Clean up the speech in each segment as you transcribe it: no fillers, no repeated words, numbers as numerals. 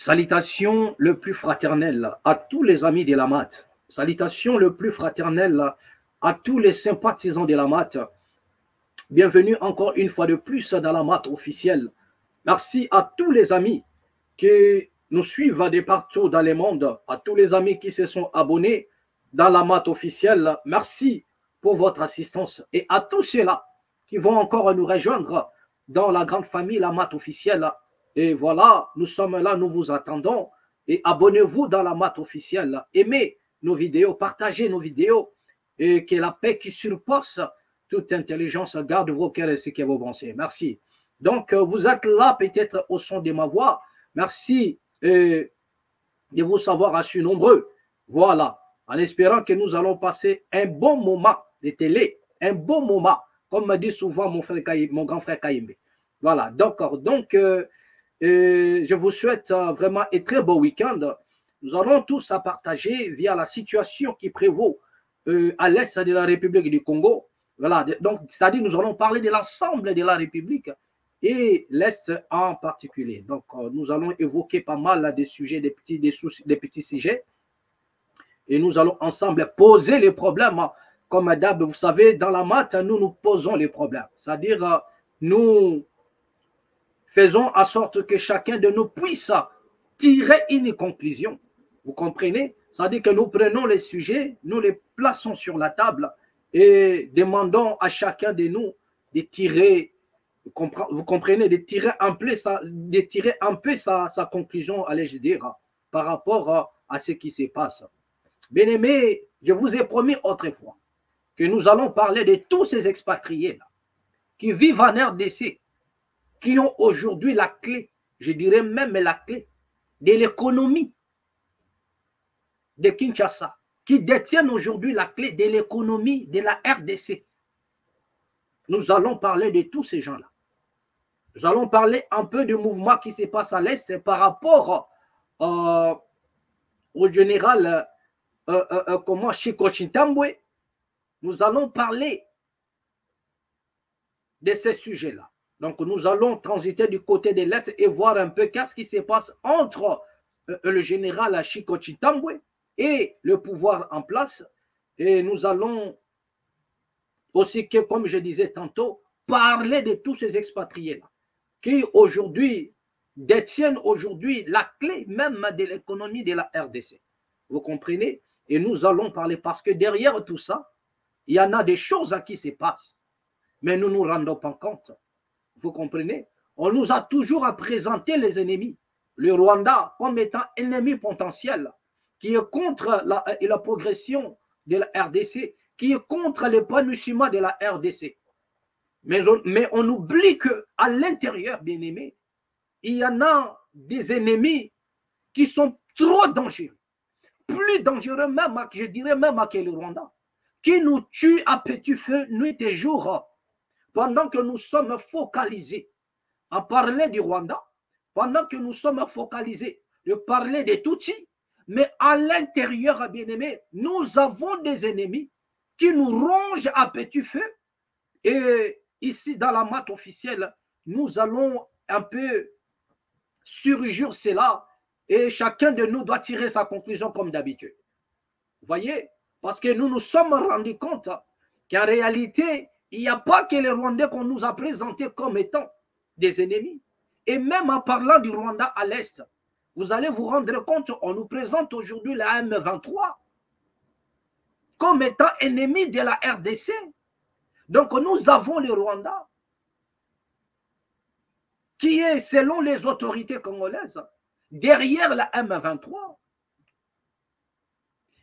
Salutations le plus fraternel à tous les amis de la MAT. Salutations le plus fraternel à tous les sympathisants de la MAT. Bienvenue encore une fois de plus dans la MAT officielle. Merci à tous les amis qui nous suivent de partout dans le monde, à tous les amis qui se sont abonnés dans la MAT officielle. Merci pour votre assistance et à tous ceux-là qui vont encore nous rejoindre dans la grande famille, la MAT officielle. Et voilà, nous sommes là, nous vous attendons. Et abonnez-vous dans la MAT officielle. Aimez nos vidéos, partagez nos vidéos. Et que la paix qui surpasse toute intelligence garde vos cœurs et ce que vous pensez. Merci. Donc, vous êtes là peut-être au son de ma voix. Merci de vous savoir assez nombreux. Voilà, en espérant que nous allons passer un bon moment de télé, un bon moment, comme me dit souvent mon grand frère Kaïmbe. Voilà, d'accord. Donc, je vous souhaite vraiment un très beau week-end. Nous allons tous à partager via la situation qui prévaut à l'est de la République du Congo. Voilà, donc, c'est-à-dire nous allons parler de l'ensemble de la République et l'est en particulier. Donc, nous allons évoquer pas mal des sujets, des petits sujets. Et nous allons ensemble poser les problèmes. Comme d'hab, vous savez, dans la MAT, nous posons les problèmes. C'est-à-dire, nous faisons en sorte que chacun de nous puisse tirer une conclusion. Vous comprenez? C'est-à-dire que nous prenons les sujets, nous les plaçons sur la table et demandons à chacun de nous de tirer, vous comprenez, de tirer un peu sa conclusion, allais-je dire, par rapport à ce qui se passe. Bien-aimés, je vous ai promis autrefois que nous allons parler de tous ces expatriés-là qui vivent en RDC, qui ont aujourd'hui la clé, je dirais même la clé de l'économie de Kinshasa, qui détiennent aujourd'hui la clé de l'économie de la RDC. Nous allons parler de tous ces gens-là. Nous allons parler un peu du mouvement qui se passe à l'Est par rapport au général Chiko Chintambwe. Nous allons parler de ces sujets-là. Donc, nous allons transiter du côté de l'Est et voir un peu qu'est-ce qui se passe entre le général Chiko Chintambwe et le pouvoir en place. Et nous allons aussi, comme je disais tantôt, parler de tous ces expatriés-là qui aujourd'hui détiennent aujourd'hui la clé même de l'économie de la RDC. Vous comprenez? Et nous allons parler parce que derrière tout ça, il y en a des choses qui se passent, mais nous ne nous rendons pas compte. Vous comprenez? On nous a toujours présenté les ennemis. Le Rwanda comme étant ennemi potentiel, qui est contre la progression de la RDC, qui est contre l'épanouissement de la RDC. Mais on oublie qu'à l'intérieur, bien aimé, il y en a des ennemis qui sont trop dangereux. Plus dangereux même, je dirais même que le Rwanda, qui nous tue à petit feu nuit et jour, pendant que nous sommes focalisés à parler du Rwanda, pendant que nous sommes focalisés de parler des Tutsis, mais à l'intérieur, bien aimé, nous avons des ennemis qui nous rongent à petit feu. Et ici, dans la MAT officielle, nous allons un peu surgir cela et chacun de nous doit tirer sa conclusion comme d'habitude. Vous voyez? Parce que nous nous sommes rendus compte qu'en réalité, il n'y a pas que les Rwandais qu'on nous a présentés comme étant des ennemis. Et même en parlant du Rwanda à l'Est, vous allez vous rendre compte, on nous présente aujourd'hui la M23 comme étant ennemi de la RDC. Donc nous avons le Rwanda qui est, selon les autorités congolaises, derrière la M23.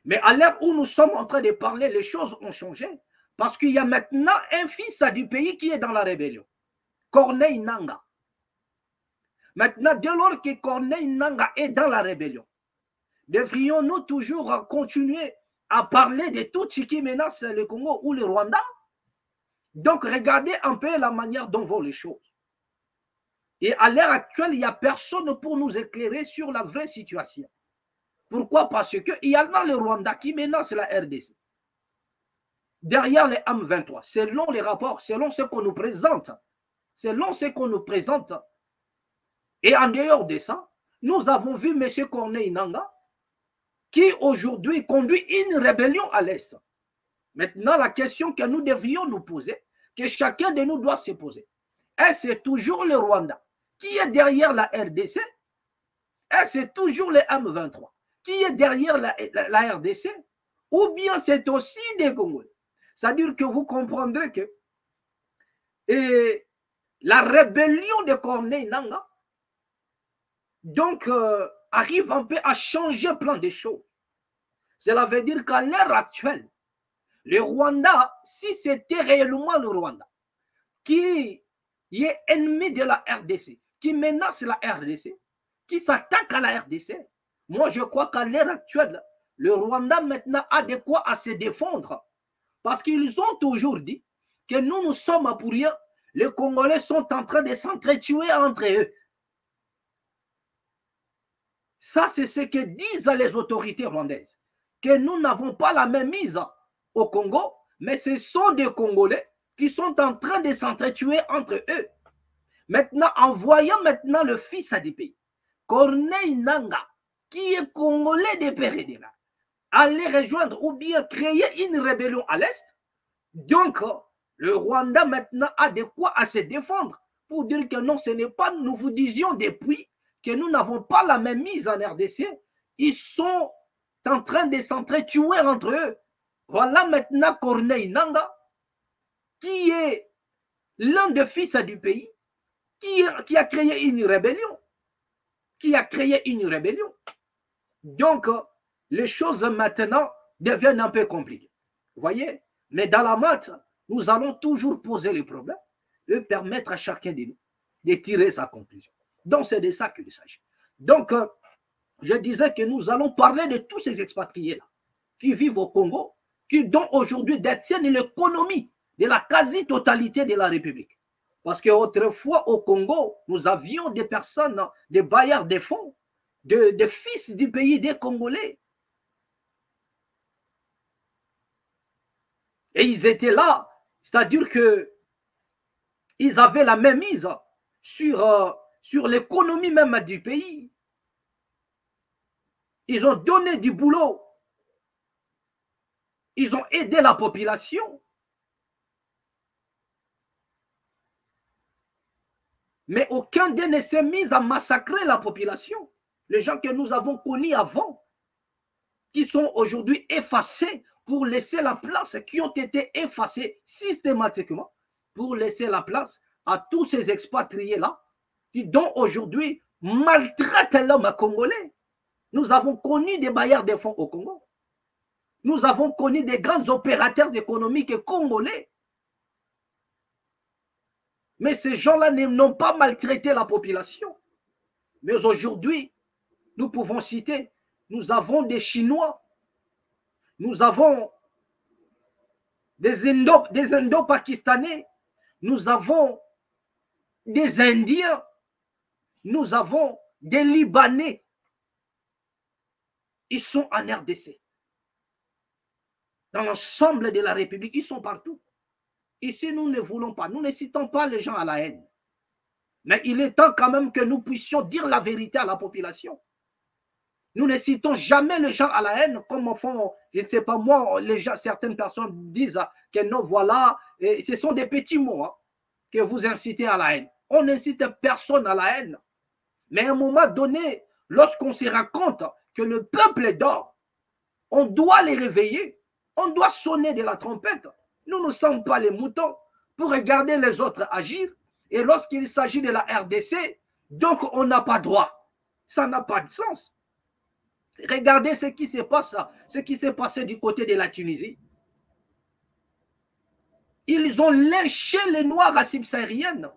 Mais à l'heure où nous sommes en train de parler, les choses ont changé. Parce qu'il y a maintenant un fils du pays qui est dans la rébellion. Corneille Nangaa. Maintenant, dès lors que Corneille Nangaa est dans la rébellion, devrions-nous toujours continuer à parler de tout ce qui menace le Congo ou le Rwanda? Donc, regardez un peu la manière dont vont les choses. Et à l'heure actuelle, il n'y a personne pour nous éclairer sur la vraie situation. Pourquoi? Parce qu'il y en a le Rwanda qui menace la RDC. Derrière les M23, selon les rapports, selon ce qu'on nous présente, et en dehors de ça, nous avons vu M. Corneille Nangaa qui aujourd'hui conduit une rébellion à l'Est. Maintenant, la question que nous devions nous poser, que chacun de nous doit se poser, est-ce toujours le Rwanda qui est derrière la RDC? Est-ce toujours le M23 qui est derrière la RDC? Ou bien c'est aussi des Congolais? C'est-à-dire que vous comprendrez que la rébellion de Corneille Nangaa donc arrive un peu à changer plein de choses. Cela veut dire qu'à l'heure actuelle, le Rwanda, si c'était réellement le Rwanda qui est ennemi de la RDC, qui menace la RDC, qui s'attaque à la RDC, moi je crois qu'à l'heure actuelle, le Rwanda maintenant a de quoi à se défendre. Parce qu'ils ont toujours dit que nous sommes pour rien. Les Congolais sont en train de s'entretuer entre eux. Ça, c'est ce que disent les autorités rwandaises. Que nous n'avons pas la même mise au Congo, mais ce sont des Congolais qui sont en train de s'entretuer entre eux. Maintenant, en voyant maintenant le fils du pays, Corneille Nangaa, qui est Congolais de père et de mère, aller rejoindre ou bien créer une rébellion à l'Est, donc le Rwanda maintenant a de quoi à se défendre pour dire que non, ce n'est pas, nous vous disions depuis que nous n'avons pas la même mise en RDC, ils sont en train de s'entretuer entre eux. Voilà maintenant Corneille Nangaa, qui est l'un des fils du pays, qui a créé une rébellion. Donc, les choses maintenant deviennent un peu compliquées. Vous voyez? Mais dans la maths, nous allons toujours poser les problèmes et permettre à chacun de nous de tirer sa conclusion. Donc, c'est de ça qu'il s'agit. Donc, je disais que nous allons parler de tous ces expatriés-là qui vivent au Congo, qui dont aujourd'hui détiennent l'économie de la quasi-totalité de la République. Parce qu'autrefois, au Congo, nous avions des personnes, des bailleurs de fonds, des fils du pays des Congolais. Et ils étaient là, c'est-à-dire qu'ils avaient la même mise sur l'économie même du pays. Ils ont donné du boulot. Ils ont aidé la population. Mais aucun d'eux ne s'est mis à massacrer la population. Les gens que nous avons connus avant, qui sont aujourd'hui effacés pour laisser la place, qui ont été effacés systématiquement pour laisser la place à tous ces expatriés-là, qui dont aujourd'hui maltraitent l'homme congolais. Nous avons connu des bailleurs de fonds au Congo. Nous avons connu des grands opérateurs économiques congolais. Mais ces gens-là n'ont pas maltraité la population. Mais aujourd'hui, nous pouvons citer, nous avons des Chinois, nous avons des Indo-Pakistanais, nous avons des Indiens, nous avons des Libanais. Ils sont en RDC. Dans l'ensemble de la République, ils sont partout. Ici, nous ne voulons pas, nous ne citons pas les gens à la haine. Mais il est temps quand même que nous puissions dire la vérité à la population. Nous ne citons jamais les gens à la haine, comme font, je ne sais pas moi, les gens, certaines personnes disent que non, voilà, et ce sont des petits mots que vous incitez à la haine. On n'incite personne à la haine. Mais à un moment donné, lorsqu'on se rend compte que le peuple dort, on doit les réveiller, on doit sonner de la trompette. Nous ne sommes pas les moutons pour regarder les autres agir. Et lorsqu'il s'agit de la RDC, donc on n'a pas droit. Ça n'a pas de sens. Regardez ce qui se passe, ce qui s'est passé du côté de la Tunisie. Ils ont lynché les Noirs subsahariennes.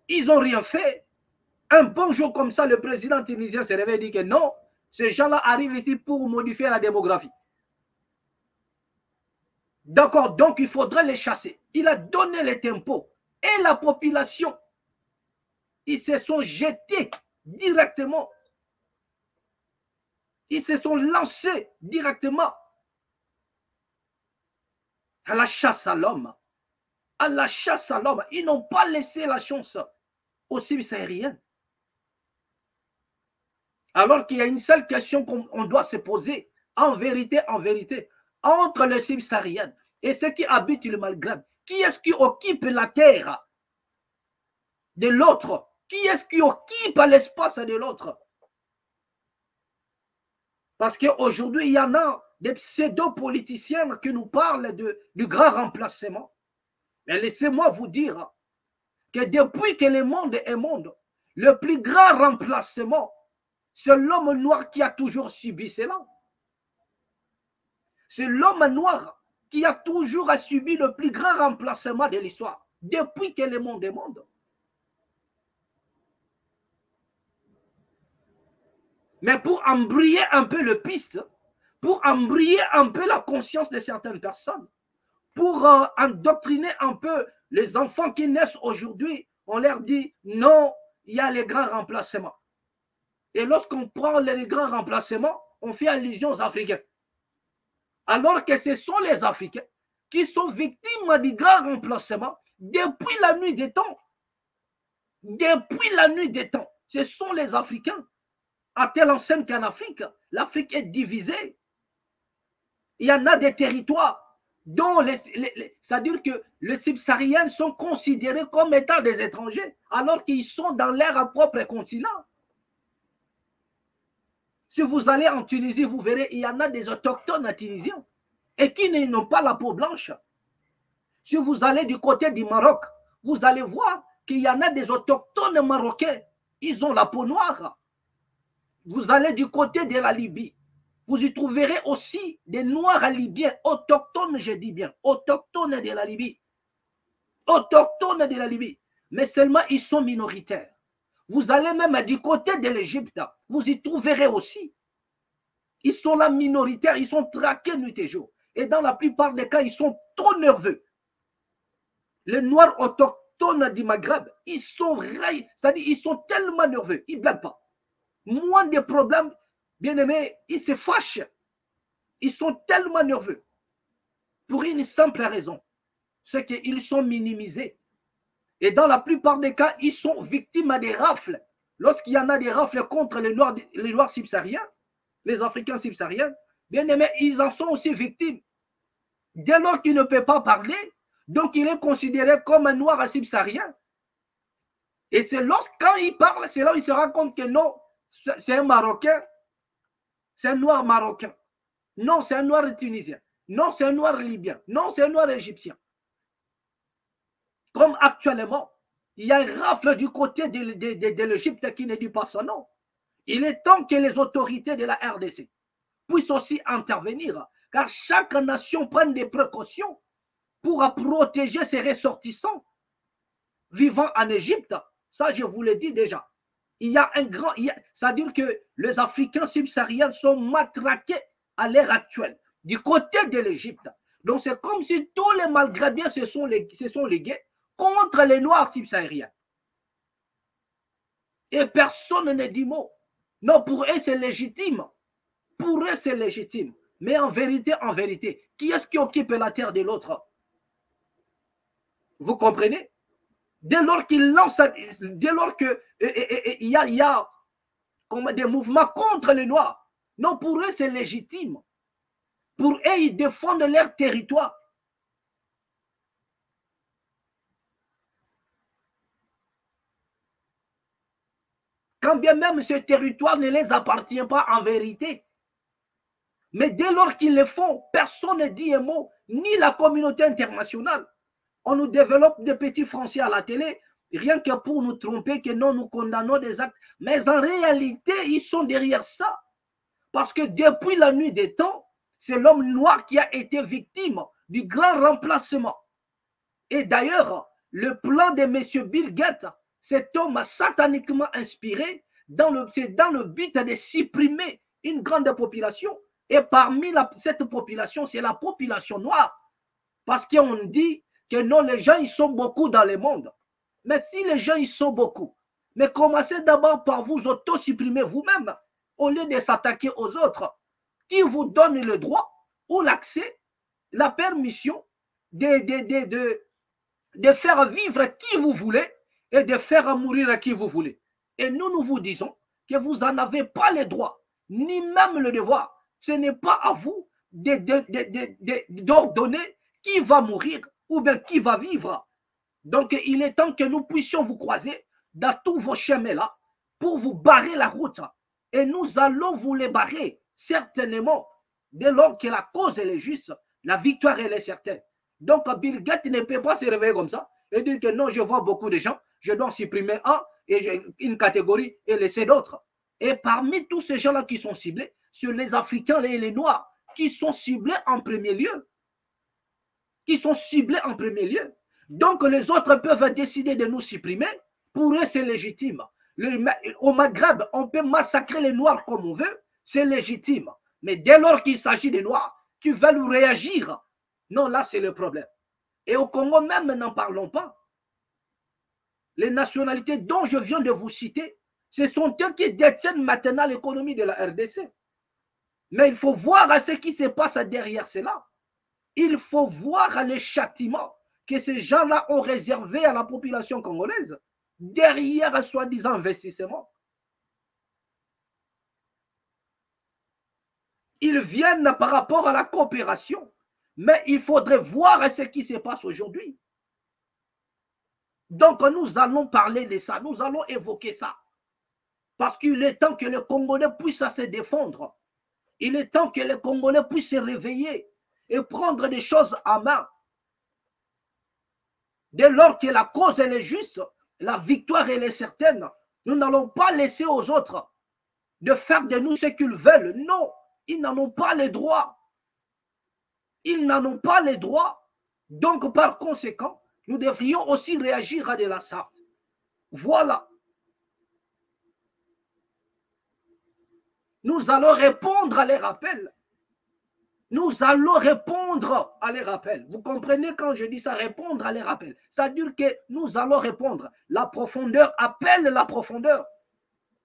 Ils n'ont rien fait. Un bon jour comme ça, le président tunisien se réveille et dit que non, ces gens-là arrivent ici pour modifier la démographie. D'accord, donc il faudrait les chasser. Il a donné les tempos. Et la population, ils se sont jetés directement. Ils se sont lancés directement à la chasse à l'homme. À la chasse à l'homme. Ils n'ont pas laissé la chance aux subsahariens. Alors qu'il y a une seule question qu'on doit se poser, en vérité, entre les subsahariens et ceux qui habitent le Maghreb, qui est-ce qui occupe la terre de l'autre? Qui est-ce qui occupe l'espace de l'autre? Parce qu'aujourd'hui, il y en a des pseudo-politiciens qui nous parlent du grand remplacement. Mais laissez-moi vous dire que depuis que le monde est monde, le plus grand remplacement, c'est l'homme noir qui a toujours subi cela. C'est l'homme noir qui a toujours subi le plus grand remplacement de l'histoire, depuis que le monde est monde. Mais pour embrayer un peu le piste, pour embrayer un peu la conscience de certaines personnes, pour endoctriner un peu les enfants qui naissent aujourd'hui, on leur dit non, il y a les grands remplacements. Et lorsqu'on prend les grands remplacements, on fait allusion aux Africains. Alors que ce sont les Africains qui sont victimes du grand remplacement depuis la nuit des temps. Depuis la nuit des temps, ce sont les Africains. À telle enseigne qu'en Afrique, l'Afrique est divisée. Il y en a des territoires dont c'est-à-dire que les subsahariens sont considérés comme étant des étrangers, alors qu'ils sont dans leur propre continent. Si vous allez en Tunisie, vous verrez, il y en a des autochtones tunisiens et qui n'ont pas la peau blanche. Si vous allez du côté du Maroc, vous allez voir qu'il y en a des autochtones marocains. Ils ont la peau noire. Vous allez du côté de la Libye. Vous y trouverez aussi des Noirs libyens, autochtones, je dis bien, autochtones de la Libye. Autochtones de la Libye. Mais seulement ils sont minoritaires. Vous allez même du côté de l'Égypte, vous y trouverez aussi. Ils sont là minoritaires, ils sont traqués nuit et jour. Et dans la plupart des cas, ils sont trop nerveux. Les Noirs autochtones du Maghreb, ils sont c'est-à-dire ils sont tellement nerveux, ils ne blaguent pas. Moins de problèmes, bien aimés, ils se fâchent. Ils sont tellement nerveux. Pour une simple raison, c'est qu'ils sont minimisés. Et dans la plupart des cas, ils sont victimes des rafles. Lorsqu'il y en a des rafles contre les Noirs subsahariens, les Africains subsahariens, bien aimés, ils en sont aussi victimes. Dès lors qu'il ne peut pas parler, donc il est considéré comme un Noir subsaharien. Et c'est lorsqu'il il parle, c'est là où il se rend compte que non, c'est un Marocain, c'est un Noir marocain. Non, c'est un Noir tunisien. Non, c'est un Noir libyen. Non, c'est un Noir égyptien. Comme actuellement, il y a un rafle du côté de l'Égypte qui ne dit pas son nom. Il est temps que les autorités de la RDC puissent aussi intervenir, car chaque nation prend des précautions pour protéger ses ressortissants vivant en Égypte. Ça, je vous l'ai dit déjà. Il y a un grand... C'est-à-dire que les Africains subsahariens sont matraqués à l'heure actuelle du côté de l'Égypte. Donc, c'est comme si tous les Maghrébiens se sont ligués contre les Noirs subsahariens. Et personne ne dit mot. Non, pour eux, c'est légitime. Pour eux, c'est légitime. Mais en vérité, qui est-ce qui occupe la terre de l'autre? Vous comprenez? Dès lors qu'il lance, dès lors qu'il y a comme des mouvements contre les Noirs, non, pour eux, c'est légitime. Pour eux, ils défendent leur territoire. Quand bien même ce territoire ne les appartient pas en vérité. Mais dès lors qu'ils le font, personne ne dit un mot, ni la communauté internationale. On nous développe des petits français à la télé, rien que pour nous tromper que non, nous condamnons des actes. Mais en réalité, ils sont derrière ça. Parce que depuis la nuit des temps, c'est l'homme noir qui a été victime du grand remplacement. Et d'ailleurs, le plan de M. Bill Gates, cet homme sataniquement inspiré, c'est dans le but de supprimer une grande population. Et parmi cette population, c'est la population noire. Parce qu'on dit que non, les gens, ils sont beaucoup dans le monde. Mais si les gens, ils sont beaucoup, mais commencez d'abord par vous auto-supprimer vous-même, au lieu de s'attaquer aux autres, qui vous donne le droit ou l'accès, la permission de faire vivre qui vous voulez et de faire mourir qui vous voulez. Et nous vous disons que vous n'en avez pas le droit, ni même le devoir. Ce n'est pas à vous d'ordonner qui va mourir ou bien qui va vivre. Donc, il est temps que nous puissions vous croiser dans tous vos chemins là pour vous barrer la route. Et nous allons vous les barrer, certainement. Dès lors que la cause elle est juste, la victoire elle est certaine. Donc, Bill Gates ne peut pas se réveiller comme ça et dire que non, je vois beaucoup de gens, je dois supprimer un et une catégorie et laisser d'autres. Et parmi tous ces gens-là qui sont ciblés, sur les Africains et les Noirs, qui sont ciblés en premier lieu. Qui sont ciblés en premier lieu. Donc, les autres peuvent décider de nous supprimer. Pour eux, c'est légitime. Au Maghreb, on peut massacrer les Noirs comme on veut, c'est légitime. Mais dès lors qu'il s'agit des Noirs qui veulent réagir, non, là, c'est le problème. Et au Congo même, n'en parlons pas. Les nationalités dont je viens de vous citer, ce sont eux qui détiennent maintenant l'économie de la RDC. Mais il faut voir ce qui se passe derrière cela. Il faut voir les châtiments que ces gens-là ont réservés à la population congolaise derrière un soi-disant investissement. Ils viennent par rapport à la coopération, mais il faudrait voir ce qui se passe aujourd'hui. Donc, nous allons parler de ça, nous allons évoquer ça. Parce qu'il est temps que les Congolais puissent se défendre. Il est temps que les Congolais puissent se réveiller et prendre des choses en main. Dès lors que la cause elle est juste, la victoire elle est certaine, nous n'allons pas laisser aux autres de faire de nous ce qu'ils veulent. Non, ils n'en ont pas les droits. Ils n'en ont pas les droits. Donc, par conséquent, nous devrions aussi réagir à de la sorte. Voilà. Nous allons répondre à les rappels. Nous allons répondre à les rappels. Vous comprenez quand je dis ça, répondre à les rappels. Ça veut dire que nous allons répondre. La profondeur appelle la profondeur.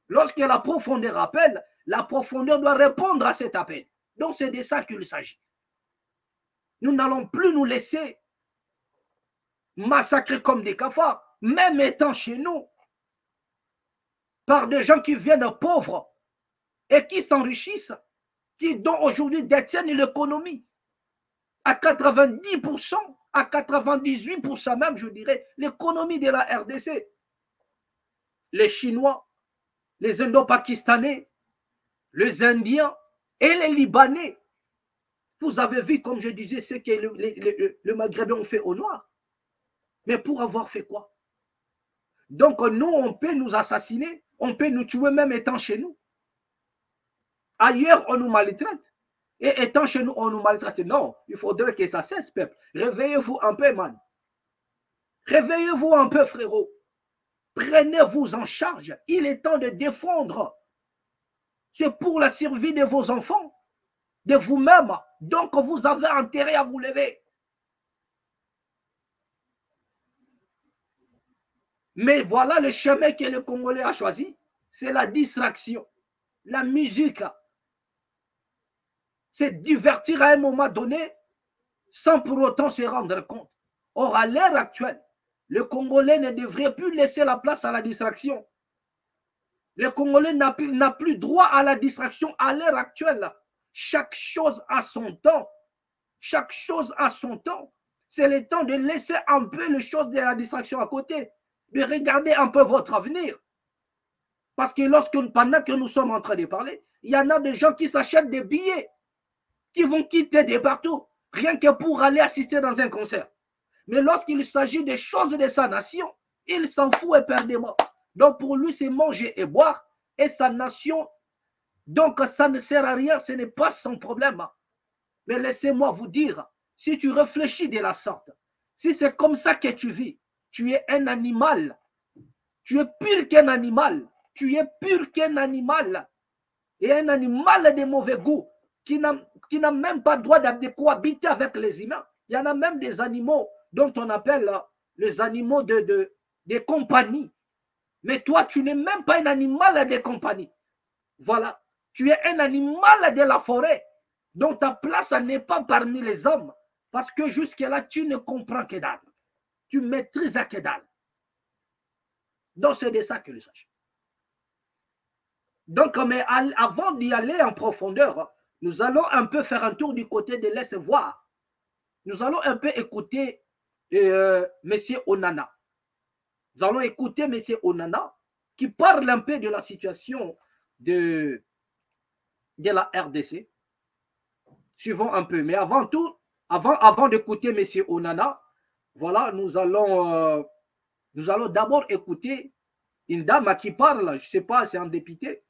Lorsque la profondeur appelle, la profondeur doit répondre à cet appel. Donc c'est de ça qu'il s'agit. Nous n'allons plus nous laisser massacrer comme des cafards, même étant chez nous, par des gens qui viennent pauvres et qui s'enrichissent, dont aujourd'hui détiennent l'économie à 90%, à 98% même, je dirais, l'économie de la RDC. Les Chinois, les Indo-Pakistanais, les Indiens et les Libanais. Vous avez vu, comme je disais, ce que le Maghrébin ont fait au noir. Mais pour avoir fait quoi? Donc nous, on peut nous assassiner, on peut nous tuer même étant chez nous. Ailleurs, on nous maltraite. Et étant chez nous, on nous maltraite. Non, il faudrait que ça cesse, peuple. Réveillez-vous un peu, man. Réveillez-vous un peu, frérot. Prenez-vous en charge. Il est temps de défendre. C'est pour la survie de vos enfants, de vous-même. Donc, vous avez intérêt à vous lever. Mais voilà le chemin que le Congolais a choisi. C'est la distraction, la musique. C'est divertir à un moment donné sans pour autant se rendre compte. Or, à l'heure actuelle, le Congolais ne devrait plus laisser la place à la distraction. Le Congolais n'a plus droit à la distraction à l'heure actuelle. Chaque chose a son temps. Chaque chose a son temps. C'est le temps de laisser un peu les choses de la distraction à côté, de regarder un peu votre avenir. Parce que pendant que nous sommes en train de parler, il y en a des gens qui s'achètent des billets, qui vont quitter de partout, rien que pour aller assister dans un concert. Mais lorsqu'il s'agit des choses de sa nation, il s'en fout éperdument. Donc pour lui, c'est manger et boire, et sa nation, donc ça ne sert à rien, ce n'est pas son problème. Mais laissez-moi vous dire, si tu réfléchis de la sorte, si c'est comme ça que tu vis, tu es un animal. Tu es pur qu'un animal. Tu es pur qu'un animal. Et un animal de mauvais goût qui n'a même pas le droit de cohabiter avec les humains. Il y en a même des animaux dont on appelle les animaux de compagnie. Mais toi, tu n'es même pas un animal de compagnie. Voilà. Tu es un animal de la forêt. Donc ta place n'est pas parmi les hommes. Parce que jusque-là, tu ne comprends que dalle. Tu maîtrises que dalle. Donc c'est de ça que je sache. Donc, mais avant d'y aller en profondeur, nous allons un peu faire un tour du côté de l'Est voir. Nous allons un peu écouter M. Onana. Nous allons écouter M. Onana qui parle un peu de la situation de la RDC. Suivons un peu. Mais avant tout, avant d'écouter M. Onana, voilà, nous allons d'abord écouter une dame qui parle, je ne sais pas, c'est un député,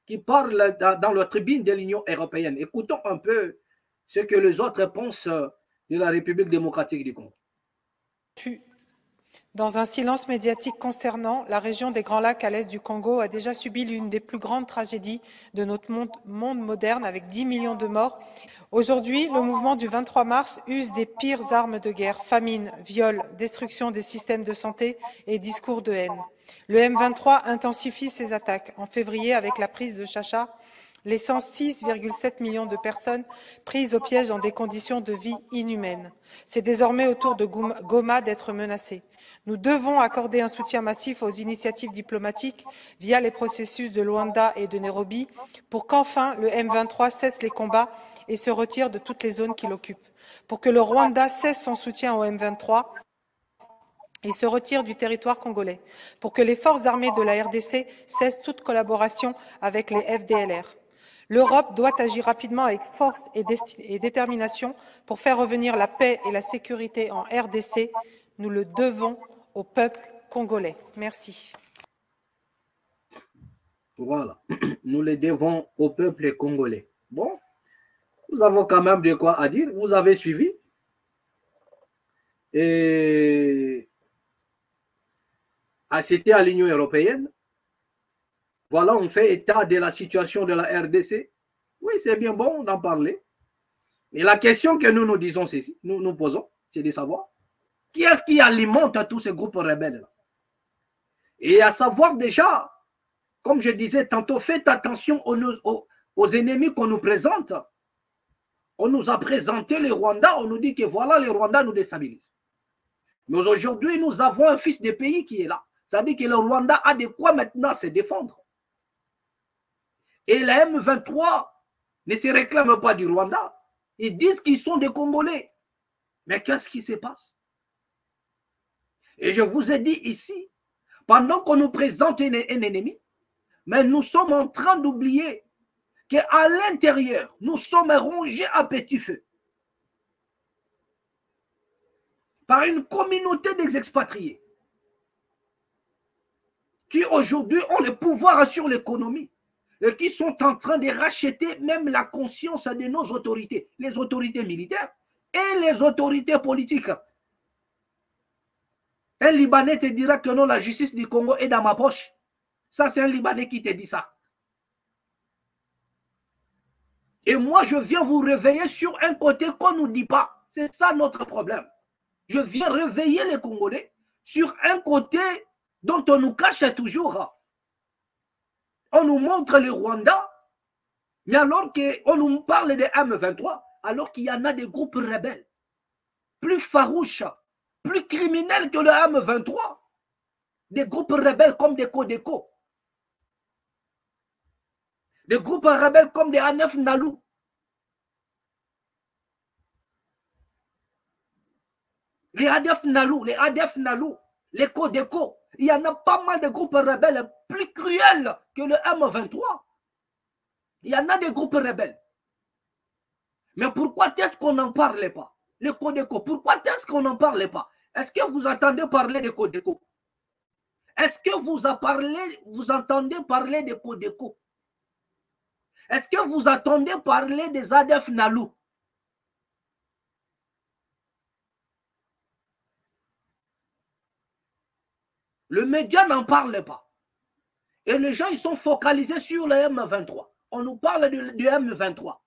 qui parle dans la tribune de l'Union européenne. Écoutons un peu ce que les autres pensent de la République démocratique du Congo. Dans un silence médiatique consternant, la région des Grands Lacs à l'est du Congo a déjà subi l'une des plus grandes tragédies de notre monde moderne avec 10 millions de morts. Aujourd'hui, le mouvement du 23 mars use des pires armes de guerre, famine, viol, destruction des systèmes de santé et discours de haine. Le M23 intensifie ses attaques. En février, avec la prise de Chacha, laissant 6,7 millions de personnes prises au piège dans des conditions de vie inhumaines. C'est désormais au tour de Goma d'être menacé. Nous devons accorder un soutien massif aux initiatives diplomatiques via les processus de Luanda et de Nairobi pour qu'enfin le M23 cesse les combats et se retire de toutes les zones qu'il occupe. Pour que le Rwanda cesse son soutien au M23 et se retire du territoire congolais. Pour que les forces armées de la RDC cessent toute collaboration avec les FDLR. L'Europe doit agir rapidement avec force et détermination pour faire revenir la paix et la sécurité en RDC. Nous le devons au peuple congolais. Merci. Voilà, nous le devons au peuple congolais. Bon, nous avons quand même de quoi à dire. Vous avez suivi. Et c'était à l'Union européenne. Voilà, on fait état de la situation de la RDC. Oui, c'est bien bon d'en parler. Mais la question que nous nous disons, nous posons, c'est de savoir qui est-ce qui alimente tous ces groupes rebelles-là. Et à savoir déjà, comme je disais tantôt, faites attention aux ennemis qu'on nous présente. On nous a présenté les Rwandais, on nous dit que voilà, les Rwandais nous déstabilisent. Mais aujourd'hui, nous avons un fils de pays qui est là. Ça veut dire que le Rwanda a de quoi maintenant se défendre. Et la M23 ne se réclame pas du Rwanda. Ils disent qu'ils sont des Congolais. Mais qu'est-ce qui se passe? Et je vous ai dit ici, pendant qu'on nous présente un ennemi, mais nous sommes en train d'oublier qu'à l'intérieur, nous sommes rongés à petit feu par une communauté des expatriés qui aujourd'hui ont le pouvoir sur l'économie et qui sont en train de racheter même la conscience de nos autorités, les autorités militaires et les autorités politiques. Un Libanais te dira que non, la justice du Congo est dans ma poche. Ça, c'est un Libanais qui te dit ça. Et moi, je viens vous réveiller sur un côté qu'on ne nous dit pas. C'est ça notre problème. Je viens réveiller les Congolais sur un côté dont on nous cache toujours. On nous montre le Rwanda, mais alors qu'on nous parle de M23, alors qu'il y en a des groupes rebelles plus farouches, plus criminels que le M23. Des groupes rebelles comme des Codeco. Des groupes rebelles comme des A9 Nalou. Les ADF Nalou, les Codeco. Il y en a pas mal de groupes rebelles plus cruels que le M23. Il y en a des groupes rebelles. Mais pourquoi est-ce qu'on n'en parle pas? Les Codeco, pourquoi est-ce qu'on n'en parle pas? Est-ce que vous entendez parler des Codeco? Est-ce que vous entendez parler des Codeco? Est-ce que vous entendez parler des ADF Nalou? Le média n'en parle pas. Et les gens, ils sont focalisés sur le M23. On nous parle du M23.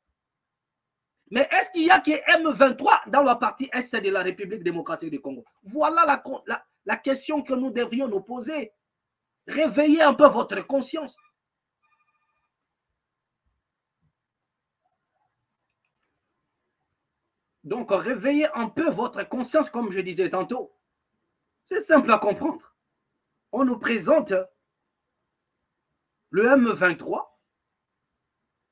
Mais est-ce qu'il y a que M23 dans la partie est de la République démocratique du Congo? Voilà la question que nous devrions nous poser. Réveillez un peu votre conscience. Donc, réveillez un peu votre conscience, comme je disais tantôt. C'est simple à comprendre. On nous présente le M23,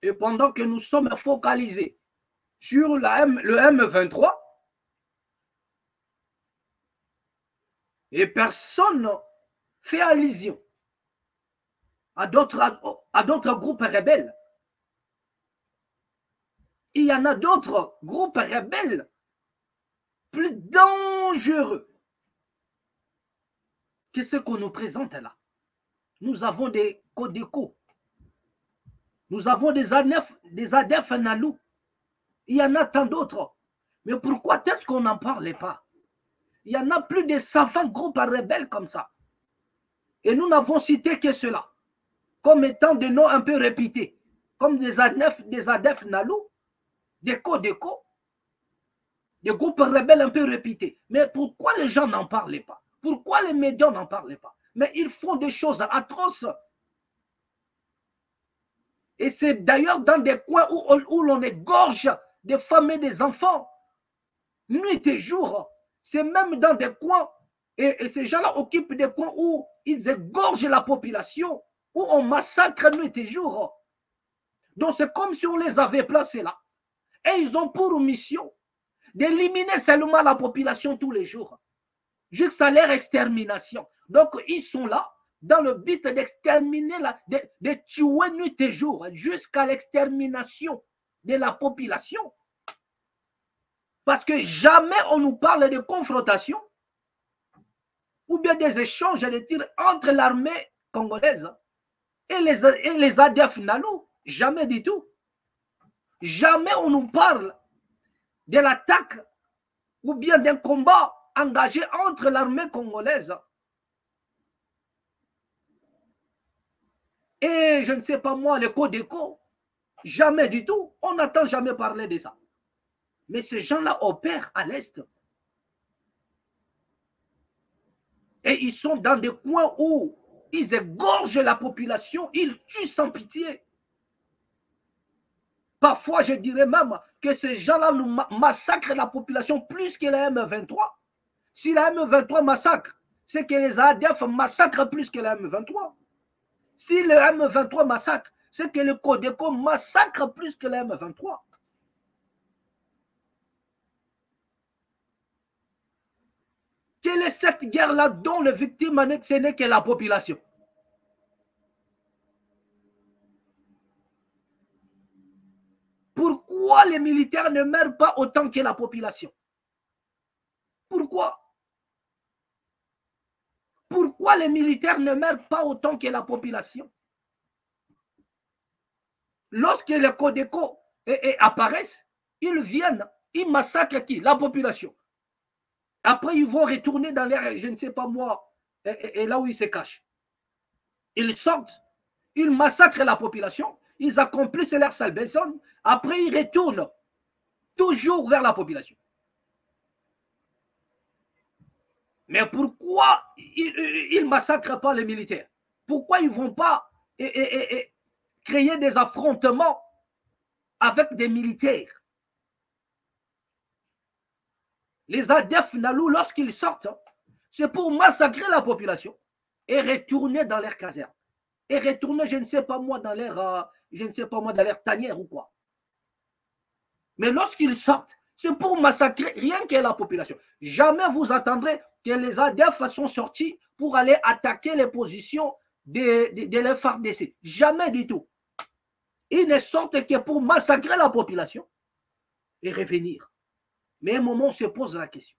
et pendant que nous sommes focalisés sur le M23, et personne fait allusion à d'autres groupes rebelles. Il y en a d'autres groupes rebelles plus dangereux que ce qu'on nous présente là. Nous avons des Codeco, nous avons des ADF Nalou, il y en a tant d'autres. Mais pourquoi est-ce qu'on n'en parlait pas? Il y en a plus de 120 groupes rebelles comme ça. Et nous n'avons cité que cela, comme étant des noms un peu répétés, comme des ADF Nalou, des Codeco, des groupes rebelles un peu répétés. Mais pourquoi les gens n'en parlaient pas? Pourquoi les médias n'en parlaient pas? Mais ils font des choses atroces. Et c'est d'ailleurs dans des coins où l'on égorge des femmes et des enfants, nuit et jour. C'est même dans des coins, et ces gens-là occupent des coins où ils égorgent la population, où on massacre nuit et jour. Donc c'est comme si on les avait placés là. Et ils ont pour mission d'éliminer seulement la population tous les jours, jusqu'à leur extermination. Donc ils sont là dans le but d'exterminer, de tuer nuit et jour, jusqu'à l'extermination de la population. Parce que jamais on nous parle de confrontation ou bien des échanges de tirs entre l'armée congolaise et les ADF Nalou. Jamais du tout. Jamais on nous parle de l'attaque ou bien d'un combat engagé entre l'armée congolaise et je ne sais pas moi, les Codeco. Jamais du tout. On n'entend jamais parler de ça. Mais ces gens-là opèrent à l'Est. Et ils sont dans des coins où ils égorgent la population, ils tuent sans pitié. Parfois, je dirais même que ces gens-là nous massacrent la population plus que la M23. Si la M23 massacre, c'est que les ADF massacrent plus que la M23. Si le M23 massacre, c'est que le Codeco massacre plus que la M23. Quelle est cette guerre-là dont les victimes, ce n'est que la population? Pourquoi les militaires ne meurent pas autant que la population? Pourquoi? Pourquoi les militaires ne meurent pas autant que la population? Lorsque les Codeco apparaissent, ils viennent, ils massacrent qui? La population. Après, ils vont retourner dans l'air, je ne sais pas moi, et là où ils se cachent. Ils sortent, ils massacrent la population, ils accomplissent leur sale besogne, après ils retournent toujours vers la population. Mais pourquoi ils ne massacrent pas les militaires? Pourquoi ils ne vont pas créer des affrontements avec des militaires? Les ADF Nalou, lorsqu'ils sortent, c'est pour massacrer la population et retourner dans leur caserne. Et retourner, je ne sais pas moi, dans leur tanière ou quoi. Mais lorsqu'ils sortent, c'est pour massacrer rien que la population. Jamais vous attendrez que les ADF sont sortis pour aller attaquer les positions de l'FARDC. Jamais du tout. Ils ne sortent que pour massacrer la population et revenir. Mais à un moment, on se pose la question.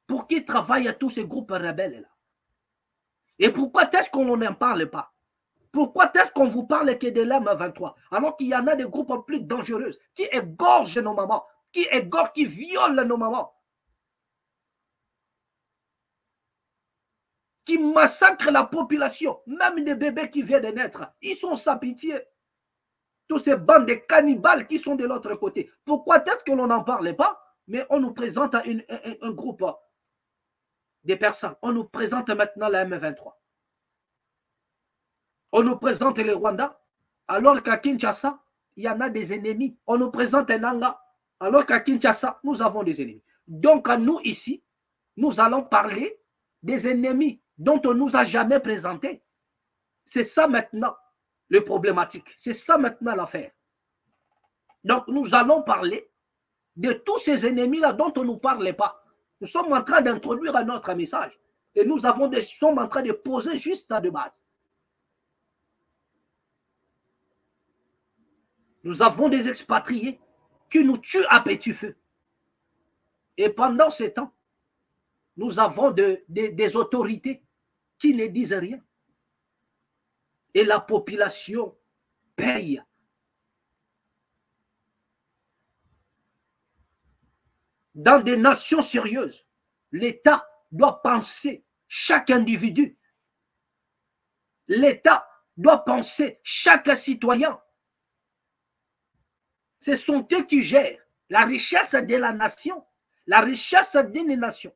Pour qui travaillent tous ces groupes rebelles-là? Et pourquoi est-ce qu'on n'en parle pas? Pourquoi est-ce qu'on vous parle que de l'M23 alors qu'il y en a des groupes plus dangereux qui égorgent nos mamans, qui violent nos mamans, qui massacrent la population, même des bébés qui viennent de naître. Ils sont sans pitié. Tous ces bandes de cannibales qui sont de l'autre côté. Pourquoi est-ce que l'on n'en parle pas? Mais on nous présente un groupe de personnes. On nous présente maintenant la M23. On nous présente les Rwandais, alors qu'à Kinshasa, il y en a des ennemis. On nous présente un Nanga, alors qu'à Kinshasa, nous avons des ennemis. Donc, à nous ici, nous allons parler des ennemis dont on ne nous a jamais présentés. C'est ça maintenant le problématique. C'est ça maintenant l'affaire. Donc nous allons parler de tous ces ennemis-là dont on ne nous parlait pas. Nous sommes en train d'introduire un autre message. Et nous sommes en train de poser juste ça de base. Nous avons des expatriés qui nous tuent à petit feu. Et pendant ce temps, nous avons des autorités qui ne disent rien. Et la population paye. Dans des nations sérieuses, l'État doit penser chaque individu. L'État doit penser chaque citoyen. Ce sont eux qui gèrent la richesse de la nation. La richesse d'une nation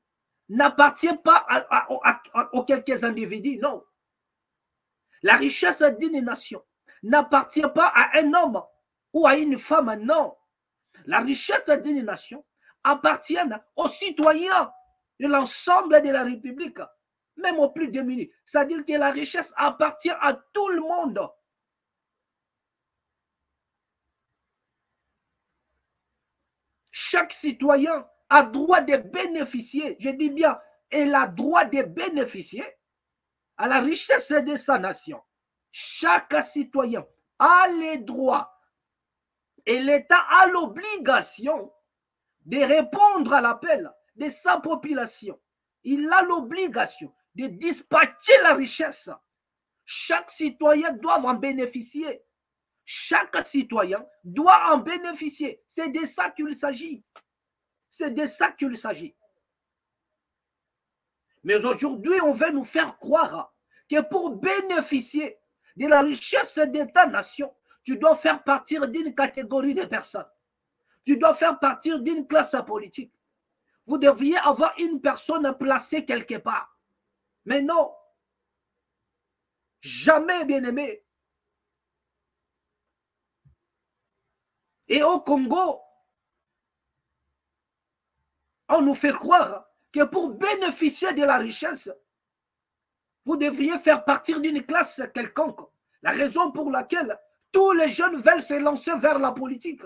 n'appartient pas aux quelques individus, non. La richesse d'une nation n'appartient pas à un homme ou à une femme, non. La richesse d'une nation appartient aux citoyens de l'ensemble de la République, même aux plus démunis. C'est-à-dire que la richesse appartient à tout le monde. Chaque citoyen a droit de bénéficier, je dis bien, il a droit de bénéficier à la richesse de sa nation. Chaque citoyen a les droits et l'État a l'obligation de répondre à l'appel de sa population. Il a l'obligation de dispatcher la richesse. Chaque citoyen doit en bénéficier. Chaque citoyen doit en bénéficier. C'est de ça qu'il s'agit. C'est de ça qu'il s'agit. Mais aujourd'hui, on veut nous faire croire que pour bénéficier de la richesse de ta nation, tu dois faire partir d'une catégorie de personnes. Tu dois faire partir d'une classe politique. Vous devriez avoir une personne placée quelque part. Mais non. Jamais, bien-aimé. Et au Congo, on nous fait croire que pour bénéficier de la richesse, vous devriez faire partir d'une classe quelconque. La raison pour laquelle tous les jeunes veulent se lancer vers la politique.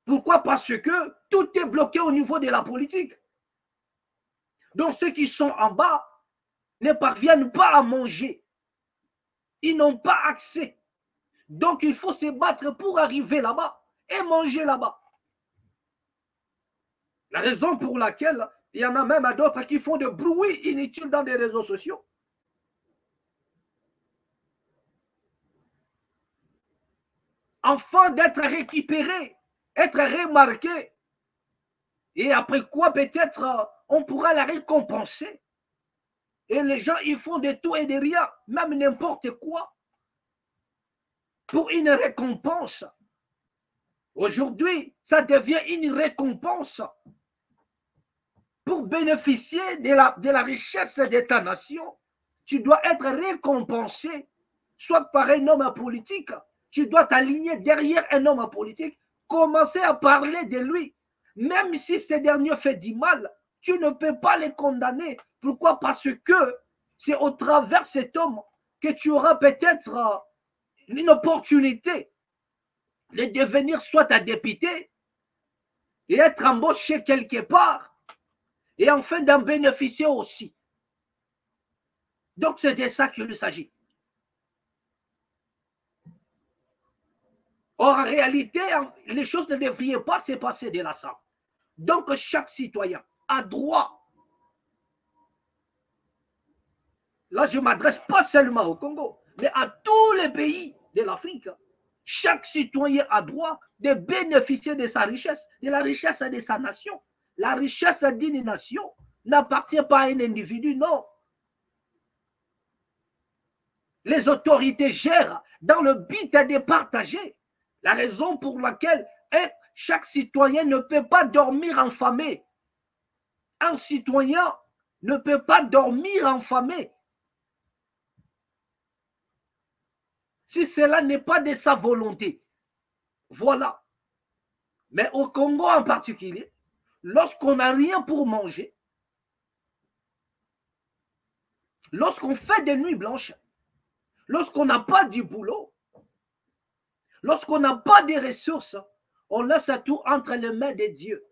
Pourquoi? Parce que tout est bloqué au niveau de la politique. Donc ceux qui sont en bas ne parviennent pas à manger. Ils n'ont pas accès. Donc il faut se battre pour arriver là-bas et manger là-bas. La raison pour laquelle il y en a même d'autres qui font de bruit inutile dans des réseaux sociaux. Afin d'être récupérés, être remarqués. Et après quoi, peut-être, on pourra la récompenser. Et les gens, ils font de tout et de rien, même n'importe quoi, pour une récompense. Aujourd'hui, ça devient une récompense. Pour bénéficier de la richesse de ta nation, tu dois être récompensé, soit par un homme politique. Tu dois t'aligner derrière un homme politique, commencer à parler de lui. Même si ce dernier fait du mal, tu ne peux pas le condamner. Pourquoi? Parce que c'est au travers de cet homme que tu auras peut-être une opportunité de devenir soit un député et être embauché quelque part et enfin d'en bénéficier aussi. Donc c'est de ça qu'il s'agit. Or, en réalité, les choses ne devraient pas se passer de la sorte. Donc, chaque citoyen a droit. Là, je ne m'adresse pas seulement au Congo, mais à tous les pays de l'Afrique. Chaque citoyen a droit de bénéficier de sa richesse, de la richesse de sa nation. La richesse d'une nation n'appartient pas à un individu, non. Les autorités gèrent dans le but de partager. La raison pour laquelle chaque citoyen ne peut pas dormir affamé. Un citoyen ne peut pas dormir affamé. Si cela n'est pas de sa volonté. Voilà. Mais au Congo en particulier, lorsqu'on n'a rien pour manger, Lorsqu'on fait des nuits blanches, lorsqu'on n'a pas du boulot, lorsqu'on n'a pas de ressources, on laisse tout entre les mains de Dieu.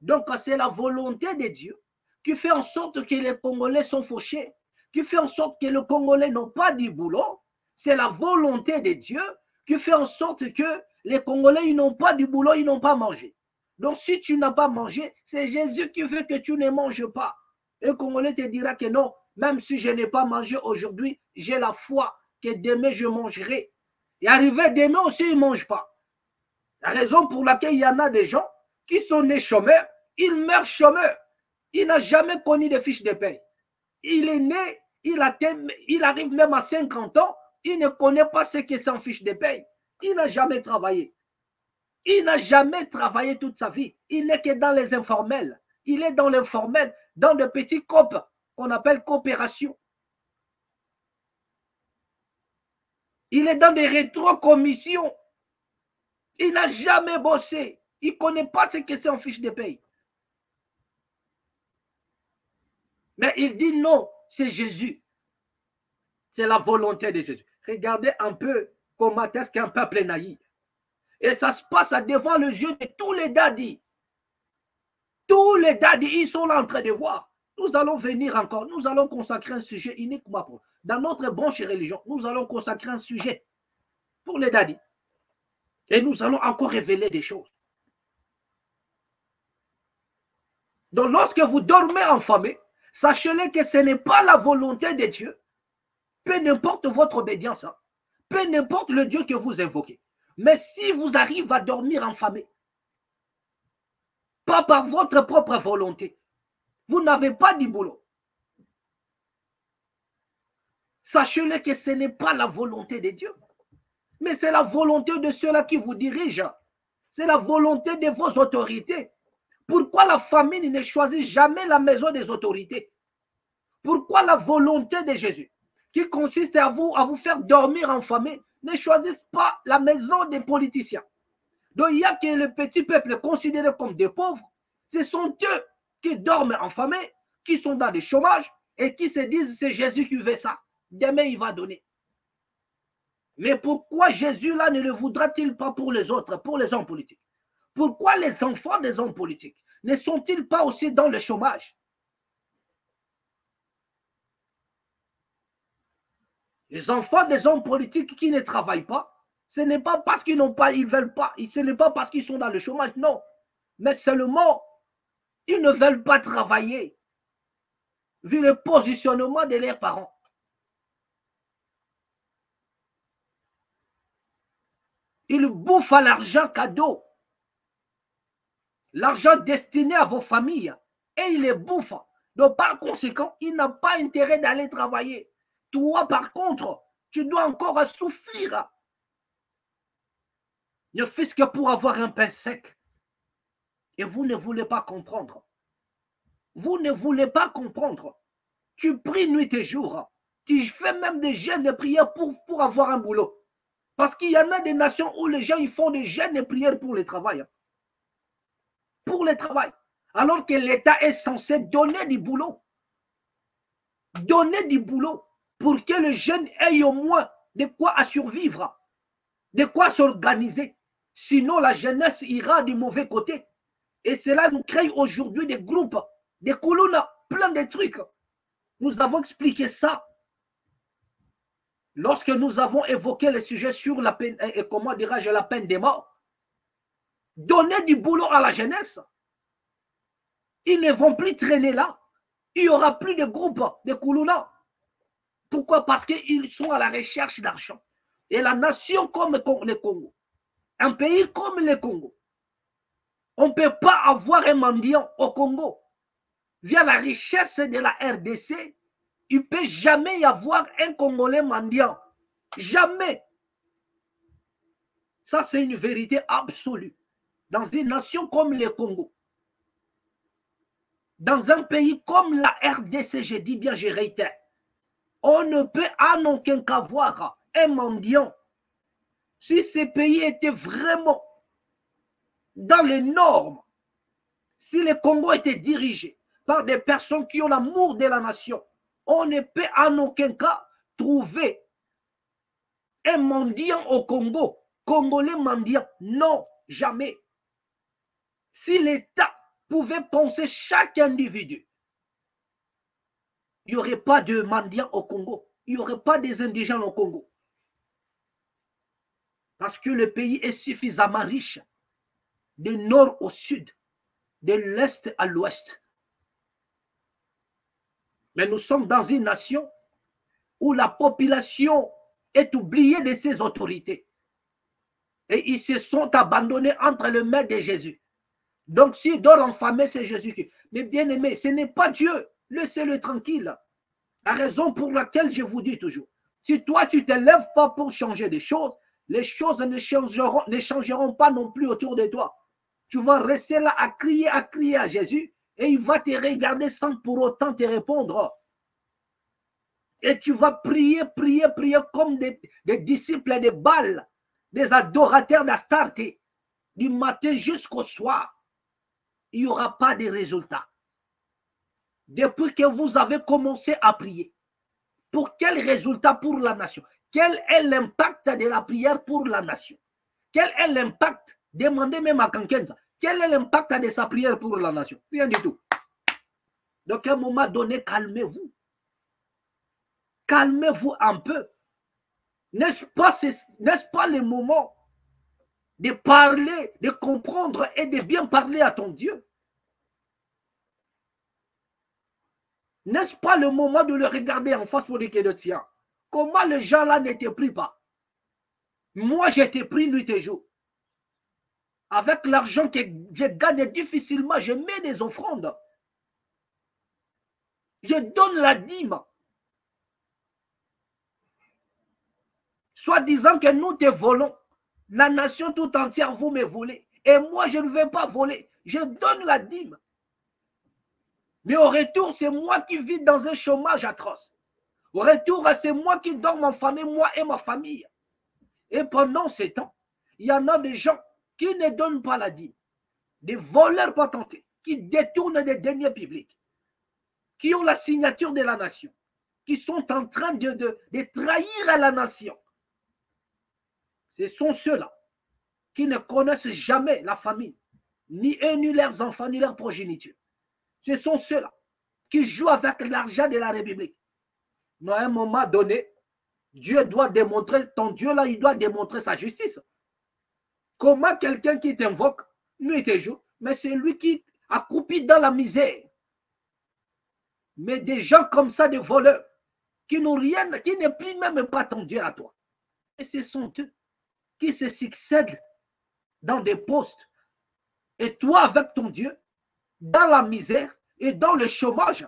Donc, c'est la volonté de Dieu qui fait en sorte que les Congolais sont fauchés, qui fait en sorte que les Congolais n'ont pas du boulot. C'est la volonté de Dieu qui fait en sorte que les Congolais, ils n'ont pas du boulot, ils n'ont pas mangé. Donc, si tu n'as pas mangé, c'est Jésus qui veut que tu ne manges pas. Et le Congolais te dira que non, même si je n'ai pas mangé aujourd'hui, j'ai la foi que demain je mangerai. Et arrivé demain aussi, ils ne mangent pas. La raison pour laquelle il y en a des gens qui sont nés chômeurs, ils meurent chômeurs. Il n'a jamais connu de fiche de paie. Il est né, il arrive même à 50 ans, il ne connaît pas ce que c'est une fiche de paie. Il n'a jamais travaillé. Il n'a jamais travaillé toute sa vie. Il n'est que dans les informels. Il est dans l'informel, dans de petits COP qu'on appelle coopération. Il est dans des rétrocommissions. Il n'a jamais bossé. Il ne connaît pas ce que c'est en fiche de paie. Mais il dit non, c'est Jésus. C'est la volonté de Jésus. Regardez un peu comment est-ce qu'un peuple est naïf. Et ça se passe devant les yeux de tous les dadis. Tous les dadis, ils sont là en train de voir. Nous allons venir encore, nous allons consacrer un sujet uniquement pour. Dans notre branche religion, nous allons consacrer un sujet pour les dadis. Et nous allons encore révéler des choses. Donc, lorsque vous dormez enfamé, sachez-le que ce n'est pas la volonté de Dieu. Peu importe votre obédience, hein, peu importe le Dieu que vous invoquez. Mais si vous arrivez à dormir enfamé, pas par votre propre volonté, vous n'avez pas du boulot. Sachez-le que ce n'est pas la volonté de Dieu, mais c'est la volonté de ceux-là qui vous dirigent. C'est la volonté de vos autorités. Pourquoi la famine ne choisit jamais la maison des autorités? Pourquoi la volonté de Jésus, qui consiste à vous faire dormir enfamé, ne choisissent pas la maison des politiciens? Donc il y a que le petit peuple considéré comme des pauvres, ce sont eux qui dorment enfamés, qui sont dans le chômage et qui se disent c'est Jésus qui veut ça. Demain il va donner. Mais pourquoi Jésus là ne le voudra-t-il pas pour les autres, pour les hommes politiques? Pourquoi les enfants des hommes politiques ne sont-ils pas aussi dans le chômage? Les enfants des hommes politiques qui ne travaillent pas, ce n'est pas parce qu'ils n'ont pas, ils veulent pas, ce n'est pas parce qu'ils sont dans le chômage, non. Mais seulement, ils ne veulent pas travailler, vu le positionnement de leurs parents. Ils bouffent à l'argent cadeau, l'argent destiné à vos familles, et ils les bouffent. Donc, par conséquent, il n'a pas intérêt d'aller travailler. Toi, par contre, tu dois encore souffrir. Ne fût-ce que pour avoir un pain sec. Et vous ne voulez pas comprendre. Vous ne voulez pas comprendre. Tu pries nuit et jour. Tu fais même des jeûnes de prière pour avoir un boulot. Parce qu'il y en a des nations où les gens ils font des jeûnes de prière pour le travail. Pour le travail. Alors que l'État est censé donner du boulot. Donner du boulot pour que les jeunes aient au moins de quoi à survivre, de quoi s'organiser. Sinon, la jeunesse ira du mauvais côté. Et cela nous crée aujourd'hui des groupes, des colonnes, plein de trucs. Nous avons expliqué ça lorsque nous avons évoqué le sujet sur la peine, et comment dirais-je, la peine des morts. Donner du boulot à la jeunesse. Ils ne vont plus traîner là. Il n'y aura plus de groupes, de colonnes. Pourquoi? Parce qu'ils sont à la recherche d'argent. Et la nation comme le Congo, un pays comme le Congo, on ne peut pas avoir un mendiant au Congo. Via la richesse de la RDC, il ne peut jamais y avoir un Congolais mendiant. Jamais. Ça, c'est une vérité absolue. Dans une nation comme le Congo, dans un pays comme la RDC, je dis bien, je réitère, on ne peut en aucun cas voir un mendiant. Si ce pays était vraiment dans les normes, si le Congo était dirigé par des personnes qui ont l'amour de la nation, On ne peut en aucun cas trouver un mendiant au Congo, Congolais mendiant. Non, jamais. Si l'État pouvait penser chaque individu, il n'y aurait pas de mendiants au Congo. Il n'y aurait pas des indigènes au Congo. Parce que le pays est suffisamment riche, du nord au sud, de l'est à l'ouest. Mais nous sommes dans une nation où la population est oubliée de ses autorités. Et ils se sont abandonnés entre les mains de Jésus. Donc s'il doit enfermer, c'est Jésus. Mais bien aimé, ce n'est pas Dieu. Laissez-le tranquille. La raison pour laquelle je vous dis toujours, si toi tu ne te lèves pas pour changer des choses, les choses ne changeront pas non plus autour de toi. Tu vas rester là à crier à Jésus et il va te regarder sans pour autant te répondre. Et tu vas prier comme des disciples de Baal, des adorateurs d'Astarté, du matin jusqu'au soir. Il n'y aura pas de résultat. Depuis que vous avez commencé à prier, pour quel résultat pour la nation? Quel est l'impact de la prière pour la nation? Quel est l'impact? Demandez même à Kankenza. Quel est l'impact de sa prière pour la nation? Rien du tout. Donc à un moment donné, calmez-vous. Calmez-vous un peu. N'est-ce pas le moment de parler, de comprendre et de bien parler à ton Dieu? N'est-ce pas le moment de le regarder en face pour dire que le tien? Comment les gens-là ne te prient pas? Moi, je te prie nuit et jour. Avec l'argent que je gagne difficilement, je mets des offrandes. Je donne la dîme. Soit disant que nous te volons. La nation tout entière, vous me volez. Et moi, je ne vais pas voler. Je donne la dîme. Mais au retour, c'est moi qui vis dans un chômage atroce. Au retour, c'est moi qui donne ma famille, moi et ma famille. Et pendant ce temps, il y en a des gens qui ne donnent pas la dîme. Des voleurs patentés, qui détournent des deniers publics, qui ont la signature de la nation, qui sont en train de trahir la nation. Ce sont ceux-là qui ne connaissent jamais la famille, ni eux, ni leurs enfants, ni leurs progénitures. Ce sont ceux-là qui jouent avec l'argent de la République. Mais à un moment donné, Dieu doit démontrer, ton Dieu là, il doit démontrer sa justice. Comment quelqu'un qui t'invoque, nuit et jour, mais c'est lui qui accroupit dans la misère. Mais des gens comme ça, des voleurs, qui n'ont rien, qui ne plient même pas ton Dieu à toi. Et ce sont eux qui se succèdent dans des postes. Et toi, avec ton Dieu, dans la misère et dans le chômage.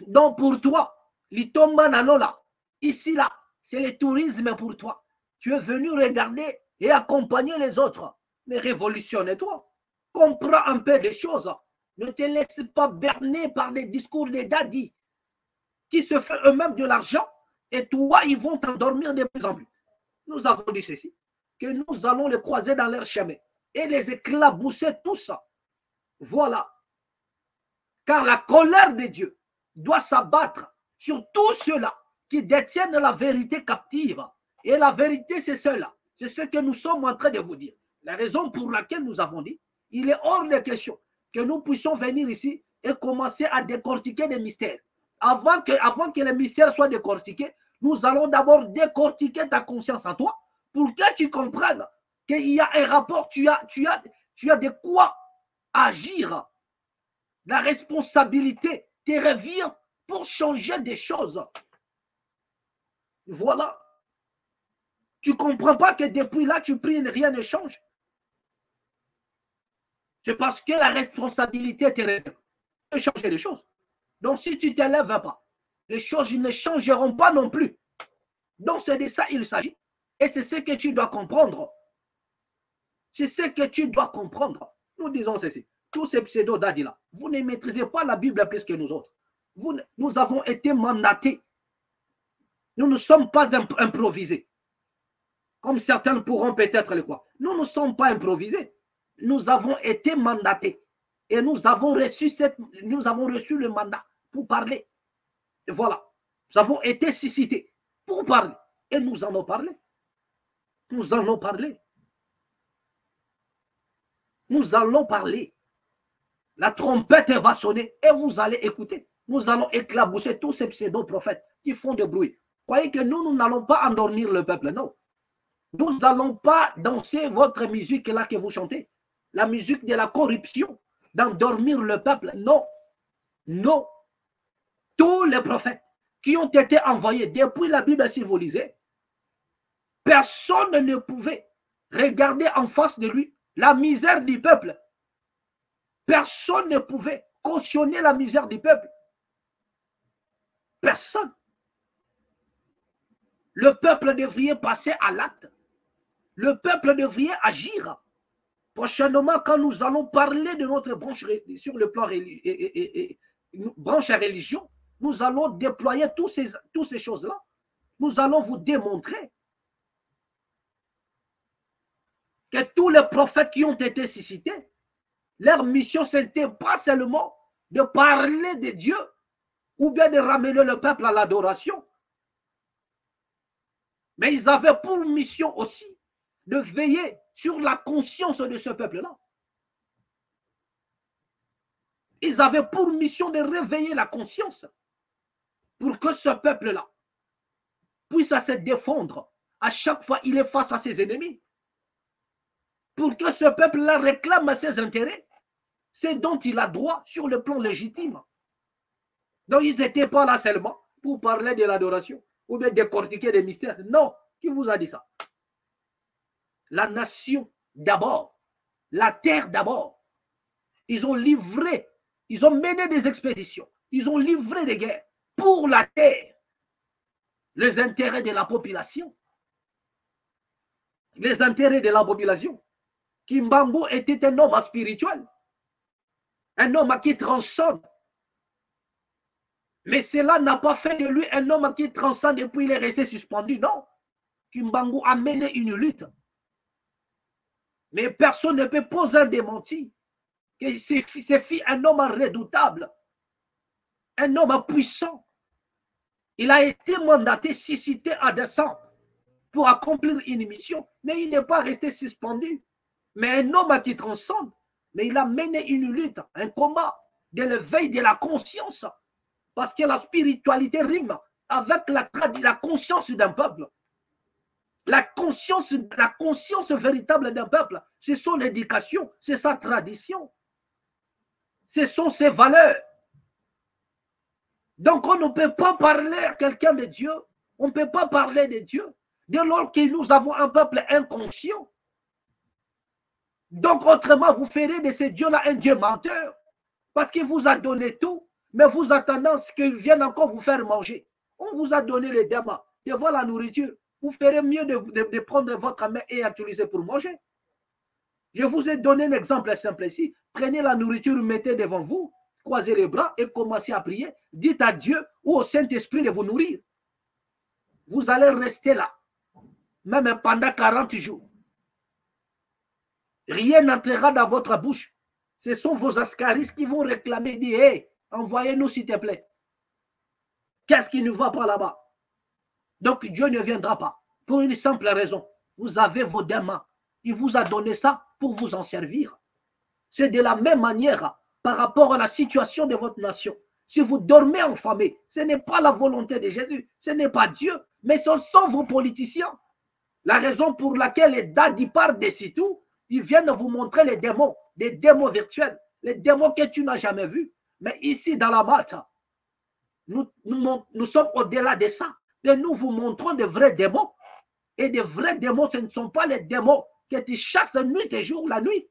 Donc pour toi, l'Itomanalola, ici là, c'est le tourisme pour toi. Tu es venu regarder et accompagner les autres. Mais révolutionne-toi. Comprends un peu des choses. Ne te laisse pas berner par des discours des dadis qui se font eux-mêmes de l'argent et toi, ils vont t'endormir de plus en plus. Nous avons dit ceci, que nous allons les croiser dans leur chemin et les éclabousser tous. Voilà. Car la colère de Dieu doit s'abattre sur tous ceux-là qui détiennent la vérité captive. Et la vérité, c'est cela. C'est ce que nous sommes en train de vous dire. La raison pour laquelle nous avons dit, il est hors de question que nous puissions venir ici et commencer à décortiquer des mystères. Avant que les mystères soient décortiqués, nous allons d'abord décortiquer ta conscience en toi pour que tu comprennes qu'il y a un rapport, tu as de quoi agir. La responsabilité te revient pour changer des choses. Voilà. Tu ne comprends pas que depuis là, tu pries et rien ne change. C'est parce que la responsabilité te revient de changer les choses. Donc, si tu ne t'élèves pas, les choses ne changeront pas non plus. Donc, c'est de ça qu'il s'agit. Et c'est ce que tu dois comprendre. C'est ce que tu dois comprendre. Nous disons ceci. Tous ces pseudo-dadis-là, vous ne maîtrisez pas la Bible plus que nous autres. Nous avons été mandatés. Nous ne sommes pas improvisés. Comme certains pourront peut-être le croire. Nous ne sommes pas improvisés. Nous avons été mandatés. Et nous avons reçu le mandat pour parler. voilà, nous avons été suscités pour parler. Et nous allons parler. Nous allons parler. Nous allons parler. La trompette va sonner et vous allez écouter. Nous allons éclabousser tous ces pseudo-prophètes qui font du bruit. Croyez que nous n'allons pas endormir le peuple, non. Nous n'allons pas danser votre musique là que vous chantez. La musique de la corruption, d'endormir le peuple, non. Non. Tous les prophètes qui ont été envoyés depuis la Bible, si vous lisez, personne ne pouvait regarder en face de lui la misère du peuple. Personne ne pouvait cautionner la misère du peuple. Personne. Le peuple devrait passer à l'acte. Le peuple devrait agir. Prochainement, quand nous allons parler de notre branche sur le plan branche à religion, nous allons déployer toutes ces choses-là. Nous allons vous démontrer que tous les prophètes qui ont été suscités, leur mission, ce n'était pas seulement de parler de Dieu ou bien de ramener le peuple à l'adoration, mais ils avaient pour mission aussi de veiller sur la conscience de ce peuple-là. Ils avaient pour mission de réveiller la conscience pour que ce peuple-là puisse se défendre à chaque fois qu'il est face à ses ennemis. Pour que ce peuple-là réclame ses intérêts, c'est dont il a droit sur le plan légitime. Donc, ils n'étaient pas là seulement pour parler de l'adoration ou bien décortiquer des mystères. Non, qui vous a dit ça? La nation d'abord, la terre d'abord. Ils ont livré, ils ont mené des expéditions, ils ont livré des guerres pour la terre, les intérêts de la population. Les intérêts de la population. Kimbangu était un homme spirituel, un homme qui transcende. Mais cela n'a pas fait de lui un homme qui transcende et puis il est resté suspendu. Non. Kimbangu a mené une lutte. Mais personne ne peut poser un démenti. C'est un homme redoutable, un homme puissant. Il a été mandaté, suscité à descendre pour accomplir une mission, mais il n'est pas resté suspendu. Mais un homme qui transcende, mais il a mené une lutte, un combat de l'éveil de la conscience. Parce que la spiritualité rime avec la conscience d'un peuple. La conscience véritable d'un peuple, c'est son éducation, c'est sa tradition. Ce sont ses valeurs. Donc on ne peut pas parler à quelqu'un de Dieu, on ne peut pas parler de Dieu dès lors que nous avons un peuple inconscient. Donc autrement, vous ferez de ce Dieu-là un Dieu menteur parce qu'il vous a donné tout, mais vous attendez qu'il vienne encore vous faire manger. On vous a donné les démons, de voir la nourriture. Vous ferez mieux de prendre votre main et utiliser pour manger. Je vous ai donné un exemple simple ici. Prenez la nourriture, mettez devant vous, croisez les bras et commencez à prier. Dites à Dieu ou au Saint-Esprit de vous nourrir. Vous allez rester là, même pendant 40 jours. Rien n'entrera dans votre bouche. Ce sont vos ascaris qui vont réclamer, dire, hey, envoyez-nous s'il te plaît. Qu'est-ce qui ne va pas là-bas? Donc Dieu ne viendra pas. Pour une simple raison. Vous avez vos démons. Il vous a donné ça pour vous en servir. C'est de la même manière par rapport à la situation de votre nation. Si vous dormez enfamé, ce n'est pas la volonté de Jésus, ce n'est pas Dieu, mais ce sont vos politiciens. La raison pour laquelle les dadis partent de sitou, ils viennent vous montrer les démons, des démons virtuels, les démons que tu n'as jamais vus. Mais ici, dans la maths, nous sommes au-delà de ça. Et nous vous montrons de vrais démons. Et de vrais démons, ce ne sont pas les démons que tu chasses nuit et jour, la nuit.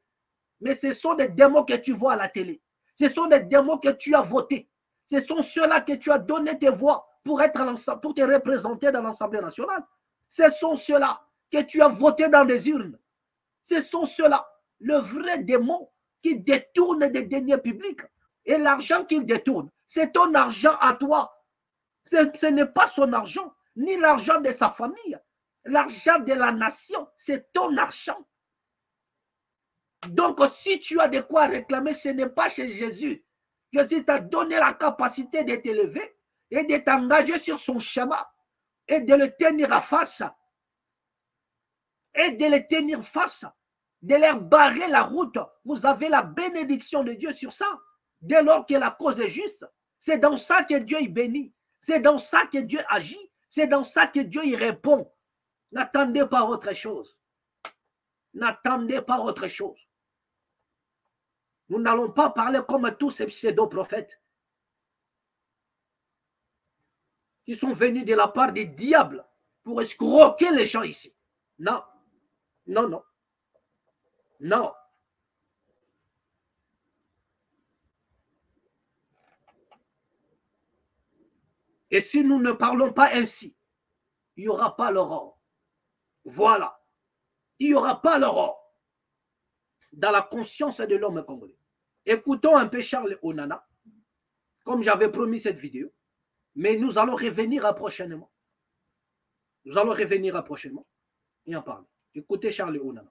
Mais ce sont des démons que tu vois à la télé. Ce sont des démons que tu as votés. Ce sont ceux-là que tu as donné tes voix pour te représenter dans l'Assemblée nationale. Ce sont ceux-là que tu as votés dans des urnes. Ce sont ceux-là, le vrai démon qui détourne des deniers publics. Et l'argent qu'il détourne, c'est ton argent à toi. Ce n'est pas son argent, ni l'argent de sa famille. L'argent de la nation, c'est ton argent. Donc, si tu as de quoi réclamer, ce n'est pas chez Jésus. Jésus t'a donné la capacité de t'élever. et de t'engager sur son chemin et de le tenir à face. Et de les tenir face, de leur barrer la route. Vous avez la bénédiction de Dieu sur ça. Dès lors que la cause est juste, c'est dans ça que Dieu y bénit. C'est dans ça que Dieu agit. C'est dans ça que Dieu y répond. N'attendez pas autre chose. N'attendez pas autre chose. Nous n'allons pas parler comme tous ces pseudo-prophètes qui sont venus de la part des diables pour escroquer les gens ici. Non. Non, non. Non. Et si nous ne parlons pas ainsi, il n'y aura pas l'aurore. Voilà. Il n'y aura pas l'aurore dans la conscience de l'homme congolais. Écoutons un peu Charles Onana, comme j'avais promis cette vidéo, mais nous allons revenir prochainement. Nous allons revenir prochainement et en parler. Écoutez Charles Onana.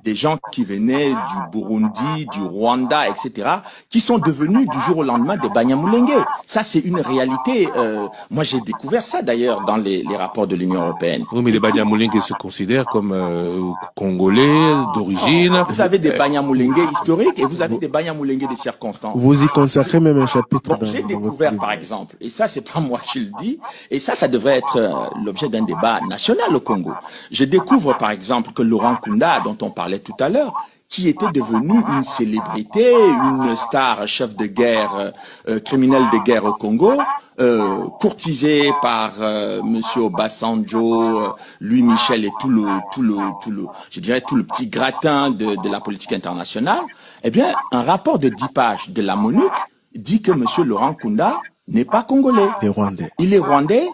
Des gens qui venaient du Burundi, du Rwanda, etc., qui sont devenus du jour au lendemain des Banyamulenge. Ça, c'est une réalité. Moi, j'ai découvert ça d'ailleurs dans les rapports de l'Union européenne. Oui, mais les Banyamulenge se considèrent comme Congolais d'origine. Vous avez des Banyamulenge historiques et vous avez des Banyamulenge de circonstances. Vous y consacrez même un chapitre. Bon, j'ai découvert, par exemple, et ça, c'est pas moi qui le dis, et ça devrait être l'objet d'un débat national au Congo. Je découvre, par exemple, que Laurent Nkunda, dont on parlait tout à l'heure, qui était devenu une célébrité, une star, chef de guerre, criminel de guerre au Congo, courtisé par Monsieur Obasanjo, Louis Michel et tout le petit gratin de la politique internationale. Eh bien, un rapport de 10 pages de la MONUC dit que Monsieur Laurent Nkunda n'est pas congolais. Des Rwandais. Il est rwandais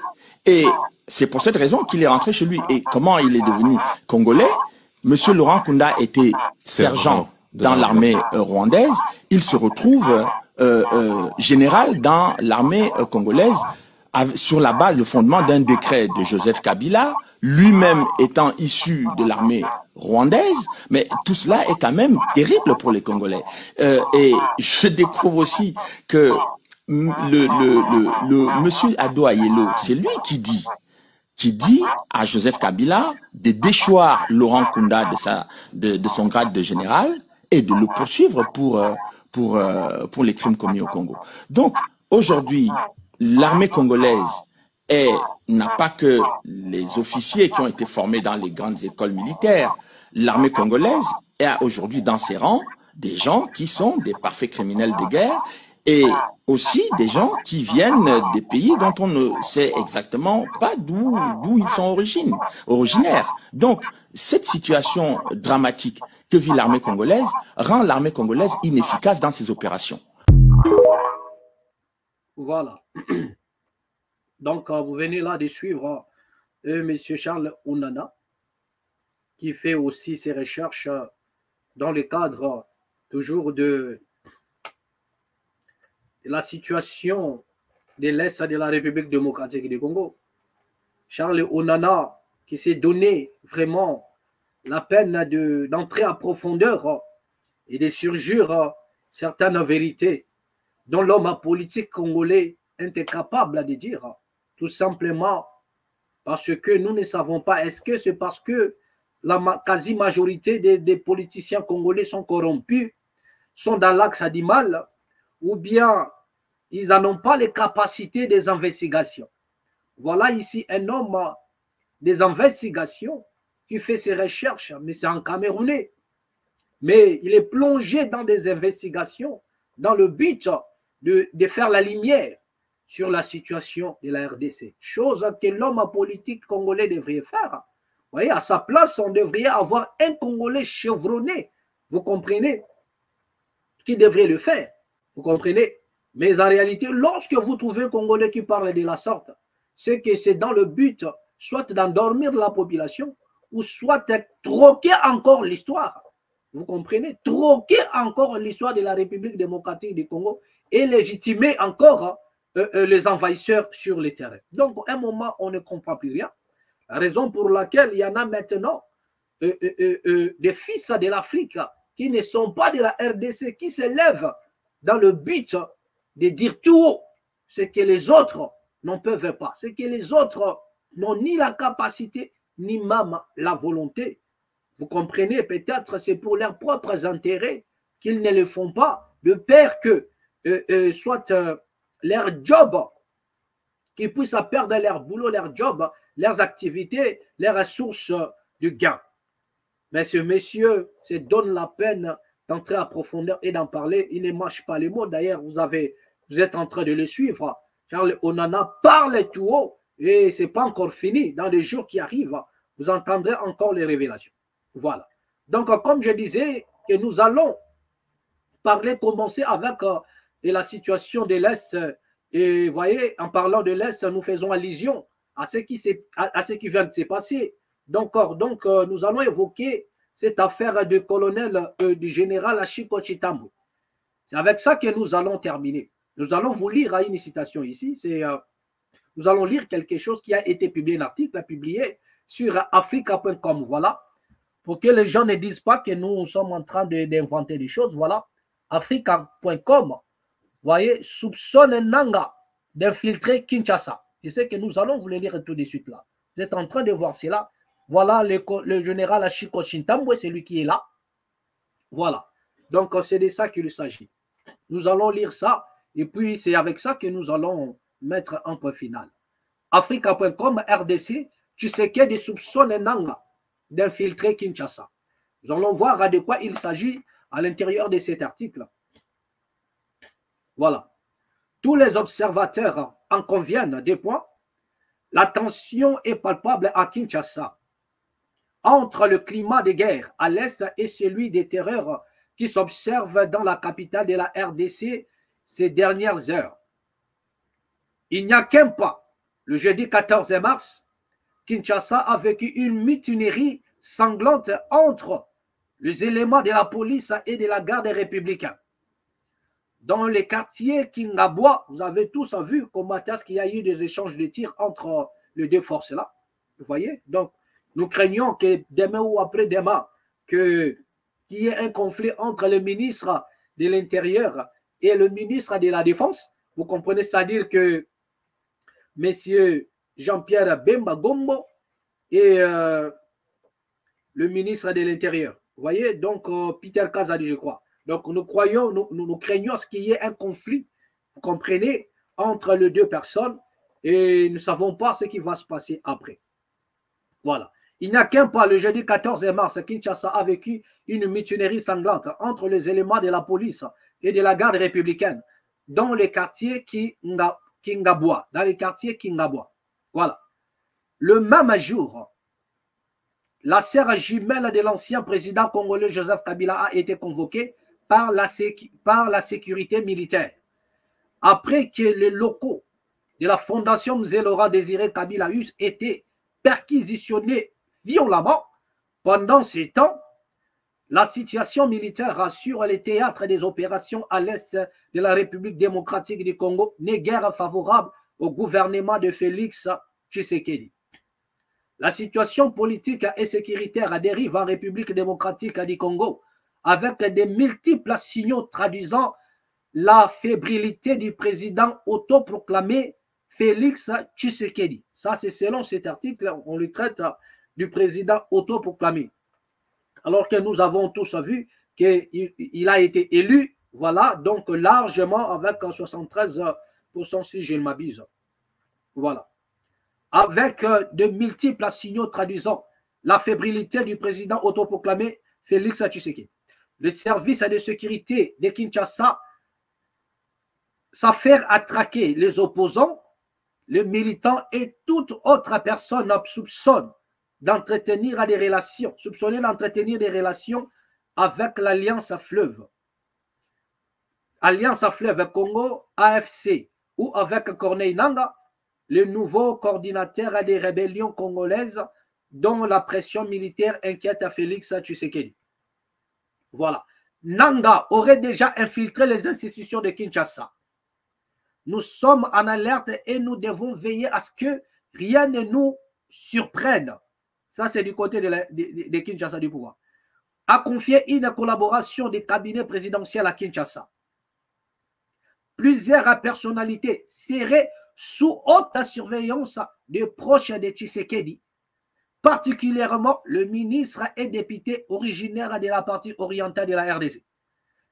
et c'est pour cette raison qu'il est rentré chez lui. Et comment il est devenu congolais? Monsieur Laurent Nkunda était sergent dans l'armée rwandaise. Il se retrouve général dans l'armée congolaise sur la base, le fondement d'un décret de Joseph Kabila, lui-même étant issu de l'armée rwandaise. Mais tout cela est quand même terrible pour les Congolais. Et je découvre aussi que le monsieur Ado Ayelo, c'est lui qui dit à Joseph Kabila de déchoir Laurent Nkunda de son grade de général et de le poursuivre pour les crimes commis au Congo. Donc, aujourd'hui, l'armée congolaise n'a pas que les officiers qui ont été formés dans les grandes écoles militaires. L'armée congolaise a aujourd'hui dans ses rangs des gens qui sont des parfaits criminels de guerre et aussi des gens qui viennent des pays dont on ne sait exactement pas d'où ils sont originaires. Donc, cette situation dramatique que vit l'armée congolaise rend l'armée congolaise inefficace dans ses opérations. Voilà. Donc, vous venez là de suivre M. Charles Onana, qui fait aussi ses recherches dans le cadre toujours de la situation de l'Est de la République démocratique du Congo. Charles Onana, qui s'est donné vraiment la peine d'entrer en profondeur et de surjure certaines vérités dont l'homme politique congolais est incapable de dire, tout simplement parce que nous ne savons pas, est-ce que c'est parce que la quasi-majorité des politiciens congolais sont corrompus, sont dans l'axe du mal, ou bien ils n'en ont pas les capacités des investigations. Voilà ici un homme des investigations qui fait ses recherches, mais c'est en Camerounais. Mais il est plongé dans des investigations dans le but de faire la lumière sur la situation de la RDC. Chose que l'homme politique congolais devrait faire. Vous voyez, à sa place, on devrait avoir un Congolais chevronné, vous comprenez, qui devrait le faire, vous comprenez. Mais en réalité, lorsque vous trouvez un Congolais qui parle de la sorte, c'est que c'est dans le but soit d'endormir la population ou soit de troquer encore l'histoire. Vous comprenez? Troquer encore l'histoire de la République démocratique du Congo et légitimer encore les envahisseurs sur le terrain. Donc, à un moment, on ne comprend plus rien. La raison pour laquelle il y en a maintenant des fils de l'Afrique qui ne sont pas de la RDC, qui se lèvent dans le but de dire tout haut ce que les autres n'en peuvent pas. C'est que les autres n'ont ni la capacité, ni même la volonté. Vous comprenez, peut-être c'est pour leurs propres intérêts qu'ils ne le font pas, de peur que soit leur job, qu'ils puissent perdre leur boulot, leur job, leurs activités, leurs sources de gain. Mais ce monsieur se donne la peine d'entrer à profondeur et d'en parler. Il ne mâche pas les mots. D'ailleurs, vous êtes en train de le suivre. Charles Onana parle tout haut et ce n'est pas encore fini. Dans les jours qui arrivent, vous entendrez encore les révélations. Voilà. Donc, comme je disais, que nous allons commencer avec la situation de l'Est. Et vous voyez, en parlant de l'Est, nous faisons allusion à ce qui vient de se passer. Donc, nous allons évoquer cette affaire du colonel, du général Achiko Chitambo. C'est avec ça que nous allons terminer. Nous allons vous lire une citation ici. Nous allons lire quelque chose qui a été publié, un article publié sur africa.com. Voilà. Pour que les gens ne disent pas que nous sommes en train d'inventer des choses. Voilà. Africa.com, vous voyez, soupçonne Nanga d'infiltrer Kinshasa. C'est ce que nous allons vous le lire tout de suite là. Vous êtes en train de voir cela. Voilà le général Achiko Chitambo, c'est lui qui est là. Voilà. Donc, c'est de ça qu'il s'agit. Nous allons lire ça et puis c'est avec ça que nous allons mettre un point final. Africa.com, RDC, Tshisekedi soupçonne Nanga d'infiltrer Kinshasa. Nous allons voir de quoi il s'agit à l'intérieur de cet article. Voilà. Tous les observateurs en conviennent des points. La tension est palpable à Kinshasa entre le climat de guerre à l'est et celui des terreurs qui s'observent dans la capitale de la RDC ces dernières heures. Il n'y a qu'un pas. Le jeudi 14 mars, Kinshasa a vécu une mutinerie sanglante entre les éléments de la police et de la garde républicaine. Dans les quartiers Kingabwa, vous avez tous vu comment est-ce qu'il y a eu des échanges de tirs entre les deux forces-là. Vous voyez? Donc, nous craignons que demain ou après-demain, qu'il y ait un conflit entre le ministre de l'Intérieur et le ministre de la Défense. Vous comprenez? C'est-à-dire que M. Jean-Pierre Bemba Gombo et le ministre de l'Intérieur. Vous voyez? Donc, Peter Kazadi, je crois. Donc, nous craignons qu'il y ait un conflit, vous comprenez, entre les deux personnes et nous ne savons pas ce qui va se passer après. Voilà. Il n'y a qu'un pas. Le jeudi 14 mars, Kinshasa a vécu une mutinerie sanglante entre les éléments de la police et de la garde républicaine dans les quartiers Kingabwa. Voilà. Le même jour, la sœur jumelle de l'ancien président congolais Joseph Kabila a été convoquée par la sécurité militaire. Après que les locaux de la fondation Mzé-Laurent Désiré Kabila eussent été perquisitionnés violemment, pendant ces temps, la situation militaire rassure les théâtres des opérations à l'est de la République démocratique du Congo n'est guère favorable au gouvernement de Félix Tshisekedi. La situation politique et sécuritaire dérive en République démocratique du Congo avec des multiples signaux traduisant la fébrilité du président autoproclamé Félix Tshisekedi. Ça, c'est selon cet article, on le traite du président autoproclamé. Alors que nous avons tous vu qu'il a été élu, voilà, donc largement avec 73% si je ne m'abuse. Voilà. Avec de multiples signaux traduisant la fébrilité du président autoproclamé Félix Tshisekedi. Le service de sécurité de Kinshasa s'affaire à traquer les opposants, les militants et toute autre personne soupçonnée d'entretenir des relations avec l'Alliance Fleuve. Alliance Fleuve Congo, AFC, ou avec Corneille Nanga, le nouveau coordinateur des rébellions congolaises dont la pression militaire inquiète à Félix Tshisekedi. Voilà. Nanga aurait déjà infiltré les institutions de Kinshasa. Nous sommes en alerte et nous devons veiller à ce que rien ne nous surprenne. Ça, c'est du côté de Kinshasa du pouvoir. A confié une collaboration des cabinets présidentiels à Kinshasa. Plusieurs personnalités seraient sous haute surveillance des proches de Tshisekedi, particulièrement le ministre et député originaire de la partie orientale de la RDC.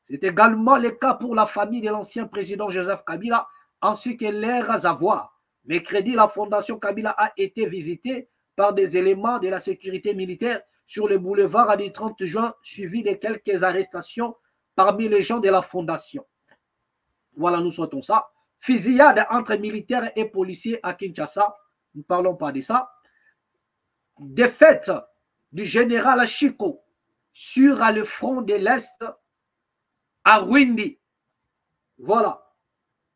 C'est également le cas pour la famille de l'ancien président Joseph Kabila, ainsi que leurs avoirs. Mercredi, la fondation Kabila a été visitée par des éléments de la sécurité militaire sur le boulevard du 30 juin, suivi de quelques arrestations parmi les gens de la fondation. Voilà, nous souhaitons ça. Fusillade entre militaires et policiers à Kinshasa. Nous ne parlons pas de ça. Défaite du général Chico sur le front de l'Est à Rwindi. Voilà.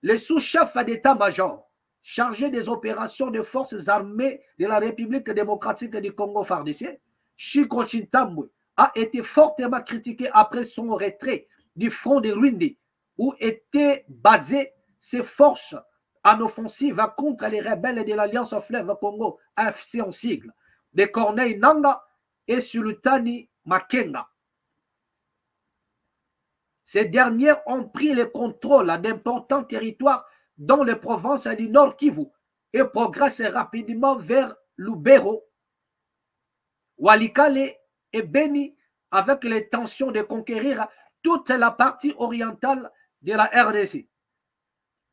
Le sous-chef d'état-major chargé des opérations des forces armées de la République démocratique du Congo FARDC, Chico Chintambwe, a été fortement critiqué après son retrait du front de Rwindi, où étaient basées ses forces en offensive contre les rebelles de l'Alliance Fleuve Congo, AFC en sigle, de Corneille Nangaa et Sultani Makenga. Ces derniers ont pris le contrôle d'importants territoires dans les provinces du Nord Kivu et progressent rapidement vers Lubero, Walikale et Beni avec l'intention de conquérir toute la partie orientale de la RDC.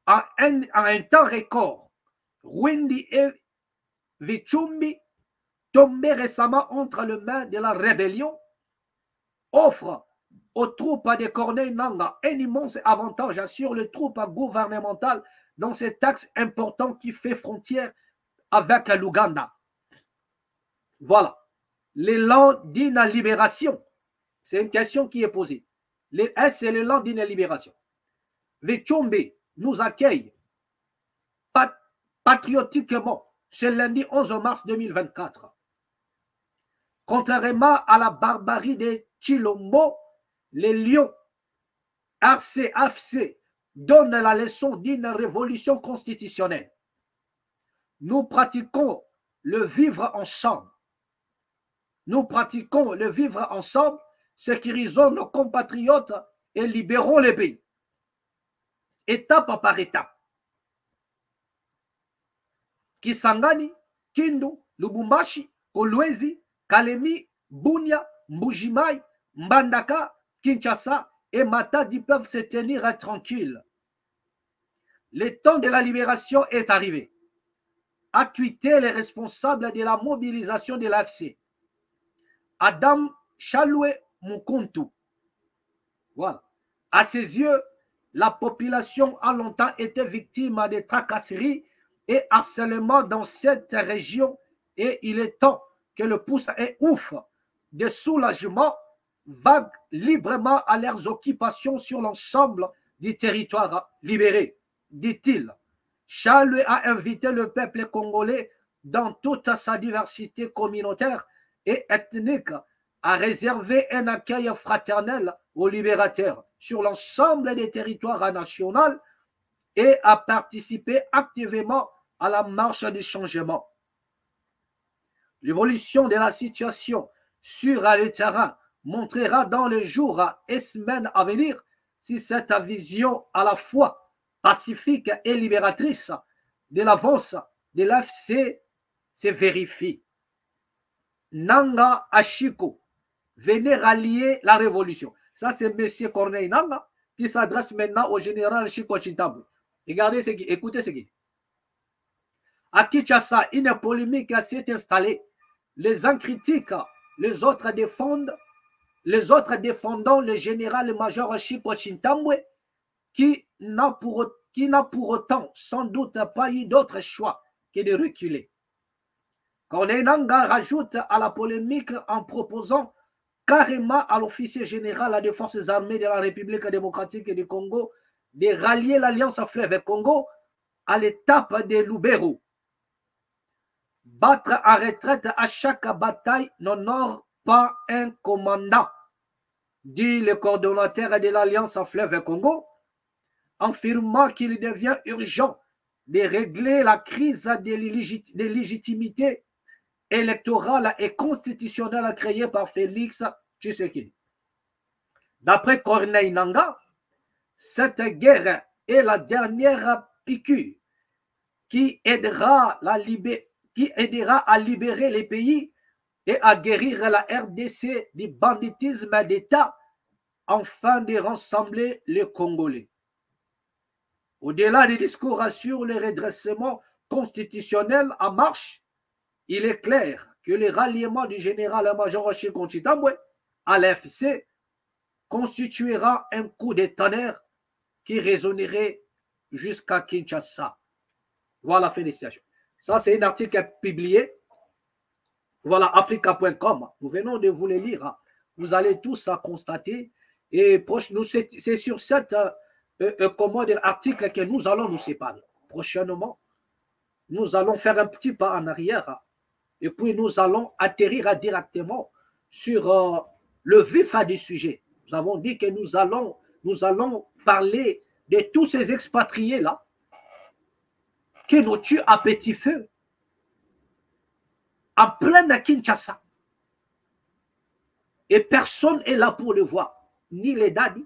En un temps record, Rwindi et Vichumbi, tombés récemment entre les mains de la rébellion, offrent aux troupes de Corneille Nangaa un immense avantage sur les troupes gouvernementales dans cet axe important qui fait frontière avec l'Ouganda. Voilà. L'élan d'une libération. C'est une question qui est posée. Est-ce c'est l'élan d'une libération? Vichumbi nous accueille patriotiquement ce lundi 11 mars 2024. Contrairement à la barbarie de Chilombo, les lions RCFC donnent la leçon d'une révolution constitutionnelle. Nous pratiquons le vivre ensemble. Nous pratiquons le vivre ensemble, sécurisons nos compatriotes et libérons les pays. Étape par étape. Kisangani, Kindu, Lubumbashi, Kolwezi, Kalemi, Bunia, Mbujimai, Mbandaka, Kinshasa et Matadi peuvent se tenir tranquilles. Le temps de la libération est arrivé. A tweeté les responsables de la mobilisation de l'AFC. Adam Chaloué Mukuntu. Voilà. À ses yeux, la population a longtemps été victime de tracasseries et harcèlement dans cette région et il est temps que le pouce et ouf de soulagement vague librement à leurs occupations sur l'ensemble du territoire libéré, dit-il. Chaloué a invité le peuple congolais dans toute sa diversité communautaire et ethnique à réserver un accueil fraternel aux libérateurs sur l'ensemble des territoires nationaux et à participer activement à la marche du changement. L'évolution de la situation sur le terrain montrera dans les jours et semaines à venir si cette vision à la fois pacifique et libératrice de l'avance de l'AFC se vérifie. Nangaa Ashiko, venez rallier la révolution. Ça, c'est M. Corneille Nangaa qui s'adresse maintenant au général Chico Chintambwe. Regardez ce qui, écoutez ce qui dit. À Kinshasa, une polémique s'est installée. Les uns critiquent, les autres défendant le général-major Chico Chintambwe qui n'a pour autant sans doute pas eu d'autre choix que de reculer. Corneille Nangaa rajoute à la polémique en proposant carrément à l'officier général des forces armées de la République démocratique du Congo de rallier l'Alliance Fleuve Congo à l'étape de Lubero. Battre en retraite à chaque bataille n'honore pas un commandant, dit le coordonnateur de l'Alliance Fleuve Congo, affirmant qu'il devient urgent de régler la crise de légitimité électorale et constitutionnelle créée par Félix Tshisekedi. D'après Corneille Nangaa, cette guerre est la dernière piqûre qui aidera à libérer les pays et à guérir la RDC du banditisme d'État afin de rassembler les Congolais. Au-delà des discours sur le redressement constitutionnel en marche, il est clair que le ralliement du général-major Sékou Chitambwe à l'FC constituera un coup de tonnerre qui résonnerait jusqu'à Kinshasa. Voilà, félicitations. Ça, c'est un article publié. Voilà, africa.com. Nous venons de vous le lire. Vous allez tous constater. Et c'est sur cet article que nous allons nous séparer. Prochainement, nous allons faire un petit pas en arrière. Et puis, nous allons atterrir directement sur le vif du sujet. Nous avons dit que nous allons parler de tous ces expatriés-là qui nous tuent à petit feu en plein à Kinshasa. Et personne n'est là pour le voir, ni les dadis,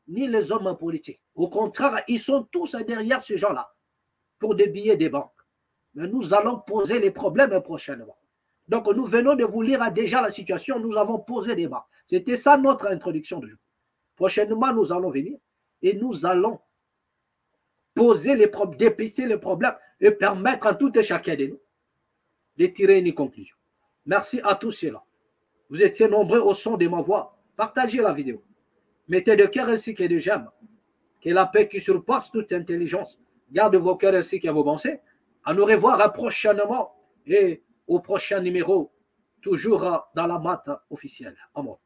ni les hommes politiques. Au contraire, ils sont tous derrière ces gens-là pour des billets des banques. Mais nous allons poser les problèmes prochainement. Donc, nous venons de vous lire déjà la situation, nous avons posé des débats. C'était ça notre introduction de jour. Prochainement, nous allons venir et nous allons poser les problèmes, dépister les problèmes et permettre à tout et chacun de nous de tirer une conclusion. Merci à tous ceux-là. Vous étiez nombreux au son de ma voix. Partagez la vidéo. Mettez de cœur ainsi que de j'aime. Que la paix qui surpasse toute intelligence garde vos cœurs ainsi que vos pensées. À nous revoir prochainement et au prochain numéro, toujours dans la mat officielle. À moi.